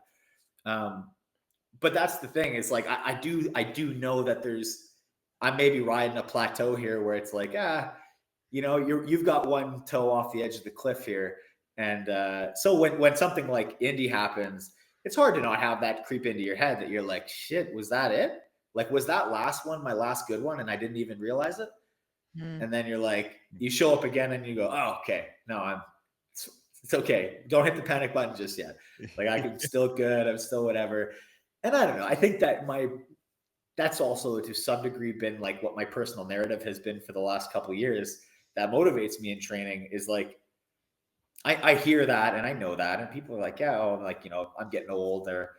But that's the thing is like, I do know that I'm maybe riding a plateau here where it's like, you've got one toe off the edge of the cliff here. And so when something like Indy happens, it's hard to not have that creep into your head that you're like, shit, was that it? Like, was that last one my last good one and I didn't even realize it? And then you're like, you show up again and you go, oh, okay. No, it's okay. Don't hit the panic button just yet. Like I'm still good. I'm still whatever. And I don't know. I think that that's also to some degree been like what my personal narrative has been for the last couple of years that motivates me in training is like, I hear that and I know that. And people are like, yeah, I'm getting old or,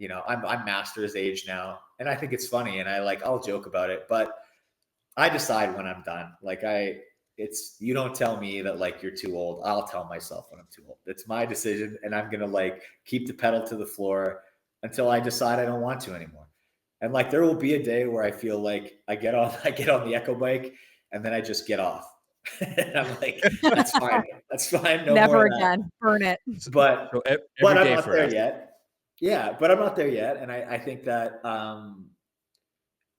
I'm master's age now. And I think it's funny. And I'll joke about it, but I decide when I'm done. Like you don't tell me that like you're too old. I'll tell myself when I'm too old. It's my decision. And I'm going to like keep the pedal to the floor until I decide I don't want to anymore. And like, there will be a day where I feel like I get on the Echo bike and then I just get off. And I'm like, that's fine. That's fine. No Never more again. Burn it. But So every I'm day not for there us. yet. Yeah, but I'm not there yet. And I think that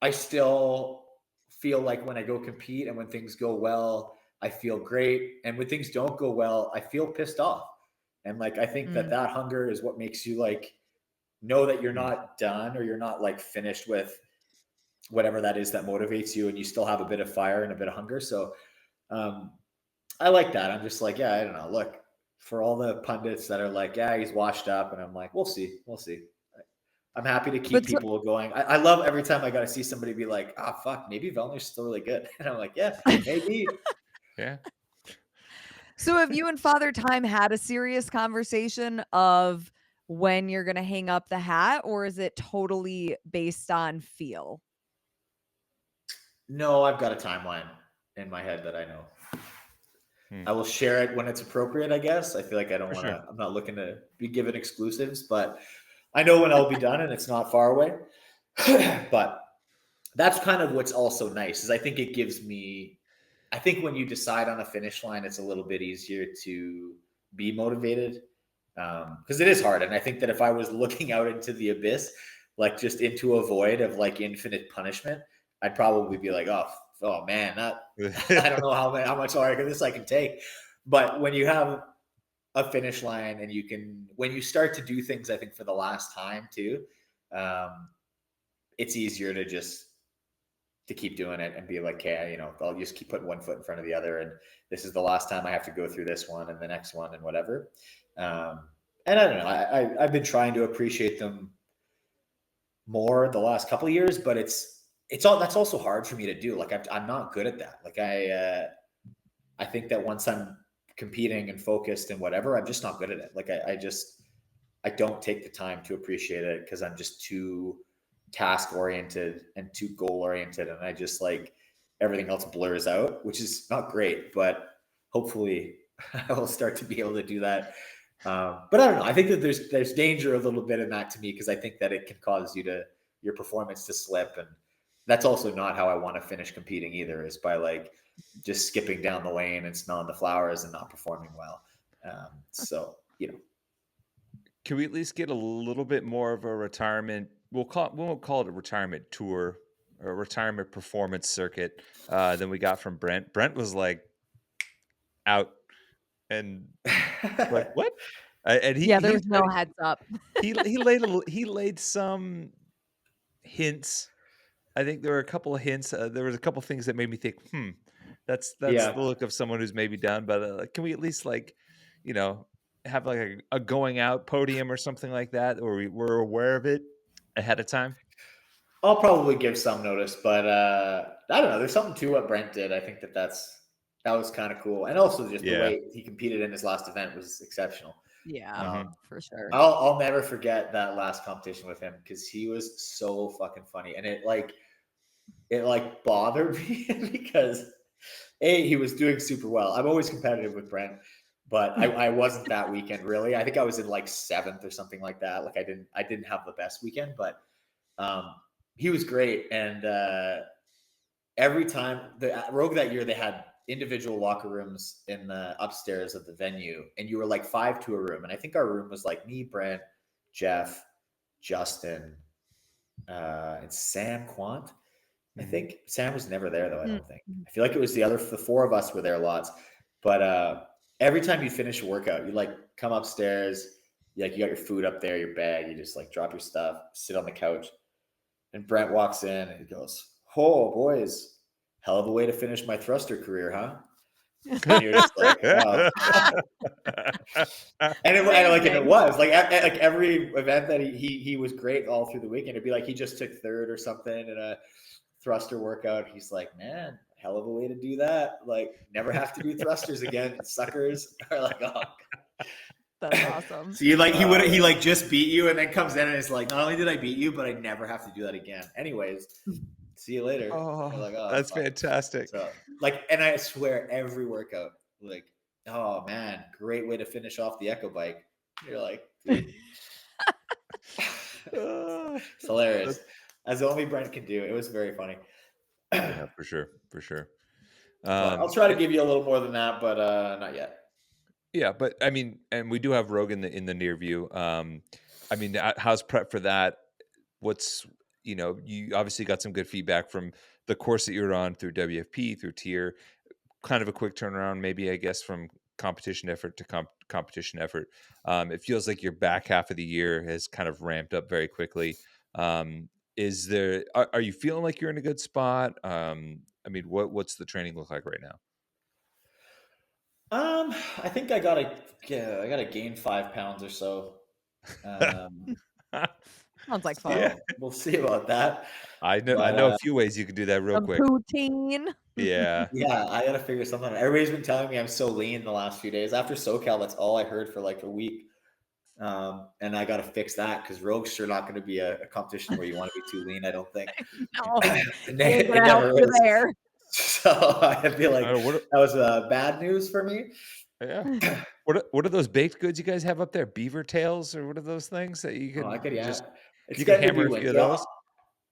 I still feel like when I go compete and when things go well, I feel great. And when things don't go well, I feel pissed off. And like, I think that hunger is what makes you like know that you're not done or you're not like finished with whatever that is that motivates you and you still have a bit of fire and a bit of hunger. So I like that. I'm just like, yeah, I don't know. Look, for all the pundits that are like, yeah, he's washed up. And I'm like, we'll see. I'm happy to keep people going. I love every time I got to see somebody be like, fuck, maybe Vellner's still really good. And I'm like, yeah, maybe. Yeah. So have you and Father Time had a serious conversation of when you're going to hang up the hat, or is it totally based on feel? No, I've got a timeline in my head that I know. I will share it when it's appropriate, I guess. I feel like I don't want to, I'm not looking to be given exclusives, but I know when I'll be done and it's not far away. But that's kind of what's also nice is I think it gives me, I think when you decide on a finish line, it's a little bit easier to be motivated because it is hard. And I think that if I was looking out into the abyss, like just into a void of like infinite punishment, I'd probably be like, oh man, I don't know how much harder this I can take. But when you have a finish line and when you start to do things, I think for the last time too, it's easier to keep doing it and be like, okay, I'll just keep putting one foot in front of the other. And this is the last time I have to go through this one and the next one and whatever. And I don't know, I've been trying to appreciate them more the last couple of years, but that's also hard for me to do. Like I'm not good at that. Like I think that once I'm competing and focused and whatever, I'm just not good at it. Like I don't take the time to appreciate it because I'm just too task oriented and too goal oriented. And I just like everything else blurs out, which is not great, but hopefully I will start to be able to do that. But I don't know. I think that there's danger a little bit in that to me, because I think that it can cause your performance to slip. And that's also not how I want to finish competing either, is by like just skipping down the lane and smelling the flowers and not performing well. So, Can we at least get a little bit more of a retirement? We won't call it a retirement tour or a retirement performance circuit than we got from Brent. Brent was like out and like, what? And there was no heads up. he laid some hints. I think there were a couple of hints. There was a couple of things that made me think, that's Yeah. the look of someone who's maybe done. But can we at least have like a going out podium or something like that, or we're aware of it ahead of time? I'll probably give some notice, but I don't know. There's something to what Brent did. I think that was kind of cool, and also just the way he competed in his last event was exceptional. Yeah, for sure. I'll never forget that last competition with him, because he was so fucking funny, and it bothered me because he was doing super well. I'm always competitive with Brent, but I wasn't that weekend really. I think I was in like 7th or something like that. Like I didn't have the best weekend, but he was great. And every time the Rogue that year, they had individual locker rooms in the upstairs of the venue, and you were like 5 to a room. And I think our room was like me, Brent, Jeff, Justin, and Sam Quant. I think Sam was never there though. I don't think. I feel like it was the 4 of us were there lots. But every time you finish a workout, you like come upstairs, you got your food up there, your bag, you just like drop your stuff, sit on the couch, and Brent walks in and he goes, "Oh, boys, hell of a way to finish my thruster career, huh?" And you're just like, "Oh." And it was like every event that he was great all through the weekend. It'd be like he just took third or something in a thruster workout. He's like, "Man, hell of a way to do that. Like, never have to do thrusters again." Suckers are like, "Oh." That's awesome. So he just beat you and then comes in and is like, "Not only did I beat you, but I never have to do that again." Anyways, see you later. Oh, You're like, "Oh, that's fuck." fantastic. So, and I swear every workout, like, "Oh man, great way to finish off the Echo bike." You're like, dude. It's hilarious. As only Brent can do. It was very funny. Yeah, for sure. I'll try to give you a little more than that, but not yet. Yeah, but I mean, and we do have Rogue in the near view. I mean, how's prep for that? What's you obviously got some good feedback from the course that you're on through WFP, through tier. Kind of a quick turnaround, maybe I guess from competition effort to competition effort. It feels like your back half of the year has kind of ramped up very quickly. Is there? Are you feeling like you're in a good spot? I mean, what's the training look like right now? I think I gotta gain 5 pounds or so. Sounds like fun. Yeah. We'll see about that. I know a few ways you can do that real Some quick. poutine. Yeah. Yeah, I gotta figure something out. Everybody's been telling me I'm so lean the last few days. After SoCal, that's all I heard for like a week. And I gotta fix that because Rogue's sure not gonna be a competition where you want to be too lean, I don't think. No, It gonna never help you is. there. So I feel like What that was bad news for me. Yeah. What are those baked goods you guys have up there? Beaver tails or what are those things that you Oh, I can could, yeah. just It's you can getting to be hammer a few of winter. those?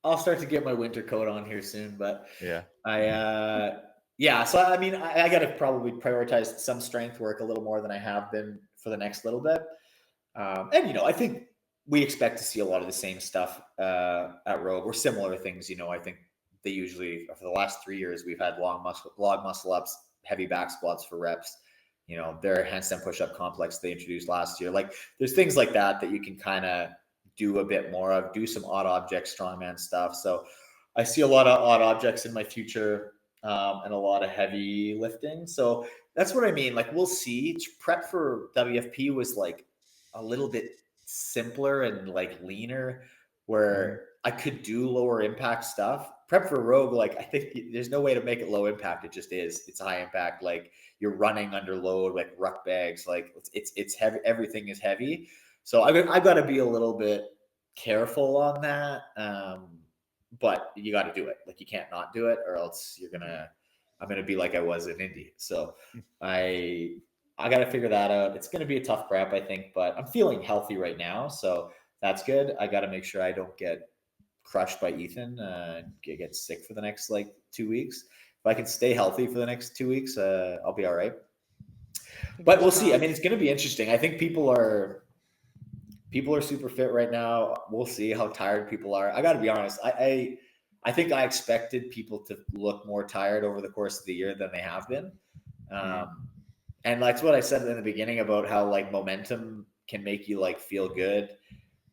I'll start to get my winter coat on here soon, but Yeah. yeah. So I mean, I got to probably prioritize some strength work a little more than I have been for the next little bit. And I think we expect to see a lot of the same stuff at Rogue or similar things. I think they usually for the last 3 years we've had log muscle ups, heavy back squats for reps. Their handstand push-up complex they introduced last year. Like there's things like that you can kind of do a bit more of, do some odd object strongman stuff. So I see a lot of odd objects in my future and a lot of heavy lifting. So that's what I mean. Like we'll see. Prep for WFP was like a little bit simpler and like leaner where I could do lower impact stuff. Prep for Rogue, like I think there's no way to make it low impact. It just is. It's high impact. Like you're running under load, like ruck bags. Like it's heavy. Everything is heavy. So I've got to be a little bit careful on that. But you got to do it. Like you can't not do it, or else I'm gonna be like I was in Indy. So I got to figure that out. It's gonna be a tough prep, I think, but I'm feeling healthy right now, so that's good. I got to make sure I don't get crushed by Ethan, get sick for the next like 2 weeks. If I can stay healthy for the next 2 weeks, I'll be all right. But we'll see. I mean, it's going to be interesting. I think people are super fit right now. We'll see how tired people are. I got to be honest. I think I expected people to look more tired over the course of the year than they have been. And that's what I said in the beginning about how like momentum can make you like feel good.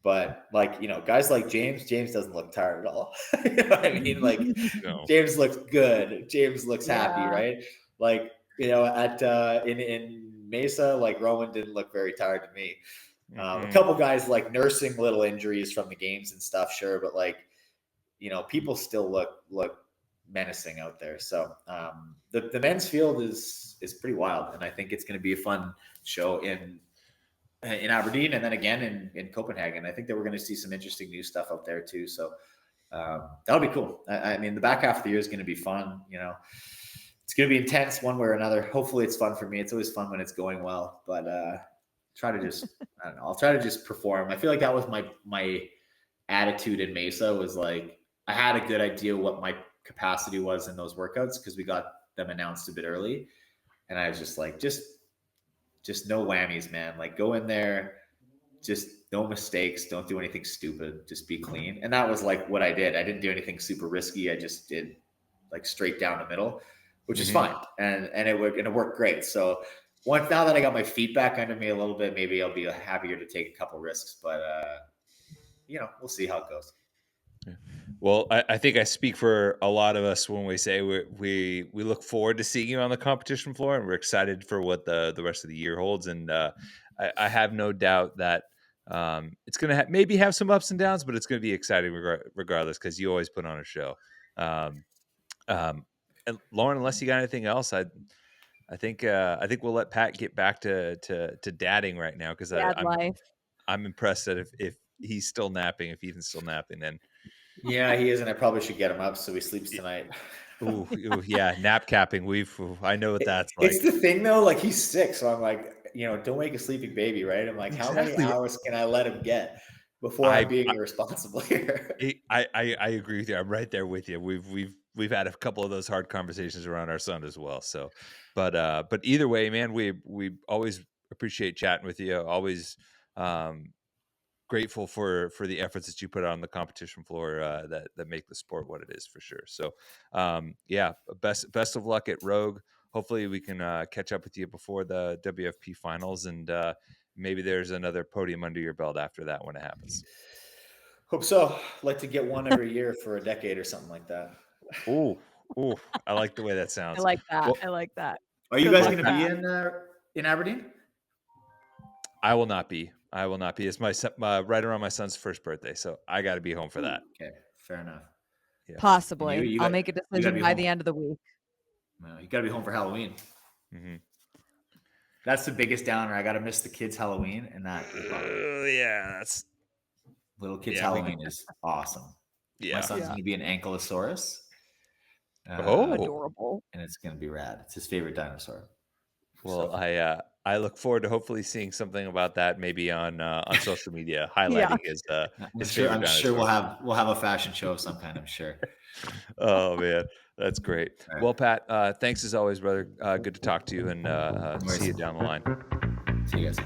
But like, guys like James doesn't look tired at all. You know what I mean? Like No. James looks good. James looks happy, right? Like, at in Mesa, like Roman didn't look very tired to me. A couple guys like nursing little injuries from the games and stuff, sure, but like, people still look menacing out there. So the men's field is pretty wild, and I think it's going to be a fun show in Aberdeen and then again in Copenhagen. I think that we're going to see some interesting new stuff out there too. So that'll be cool. I mean, the back half of the year is going to be fun. It's going to be intense one way or another. Hopefully it's fun for me. It's always fun when it's going well, but try to just, I don't know. I'll try to just perform. I feel like that was my attitude in Mesa was like, I had a good idea what my capacity was in those workouts because we got them announced a bit early. And I was just like, just no whammies, man. Like go in there, just no mistakes. Don't do anything stupid. Just be clean. And that was like what I did. I didn't do anything super risky. I just did like straight down the middle, which is fine. And it worked great. So now that I got my feet back under me a little bit, maybe I'll be happier to take a couple risks, but we'll see how it goes. Well, I think I speak for a lot of us when we say we look forward to seeing you on the competition floor, and we're excited for what the rest of the year holds. And I have no doubt that it's going to maybe have some ups and downs, but it's going to be exciting regardless because you always put on a show. And Lauren, unless you got anything else, I think we'll let Pat get back to dadding right now because I'm impressed that if he's still napping, if Ethan's still napping, then. Yeah, he is, and I probably should get him up so he sleeps tonight. Ooh, yeah, nap capping. I know what that's like. It's the thing though, like he's sick, so I'm like, don't wake a sleeping baby, right? I'm like, how many hours can I let him get before I'm being irresponsible here? I agree with you. I'm right there with you. We've had a couple of those hard conversations around our son as well. So, but either way, man, we always appreciate chatting with you. Always grateful for the efforts that you put on the competition floor that make the sport what it is for sure. So best of luck at Rogue. Hopefully we can catch up with you before the WFP finals, and maybe there's another podium under your belt after that when it happens. Hope so. Like to get one every year for a decade or something like that. Ooh, I like the way that sounds. I like that. Well, I like that. Are you guys going to be in Aberdeen? I will not be. It's my right around my son's first birthday, so I got to be home for that. Okay, fair enough. Yeah. Possibly. I'll make a decision by the end of the week. No, you got to be home for Halloween. Mm-hmm. That's the biggest downer. I got to miss the kids' Halloween, and that. That's little kids' Halloween is awesome. Yeah, my son's going to be an Ankylosaurus. Adorable, and it's going to be rad. It's his favorite dinosaur. Well, so. I look forward to hopefully seeing something about that maybe on social media highlighting his favorite dinosaur. I'm sure we'll have a fashion show of some kind. I'm sure. Oh man, that's great. Right. Well, Pat, thanks as always, brother. Good to talk to you, and see you down the line. See you guys.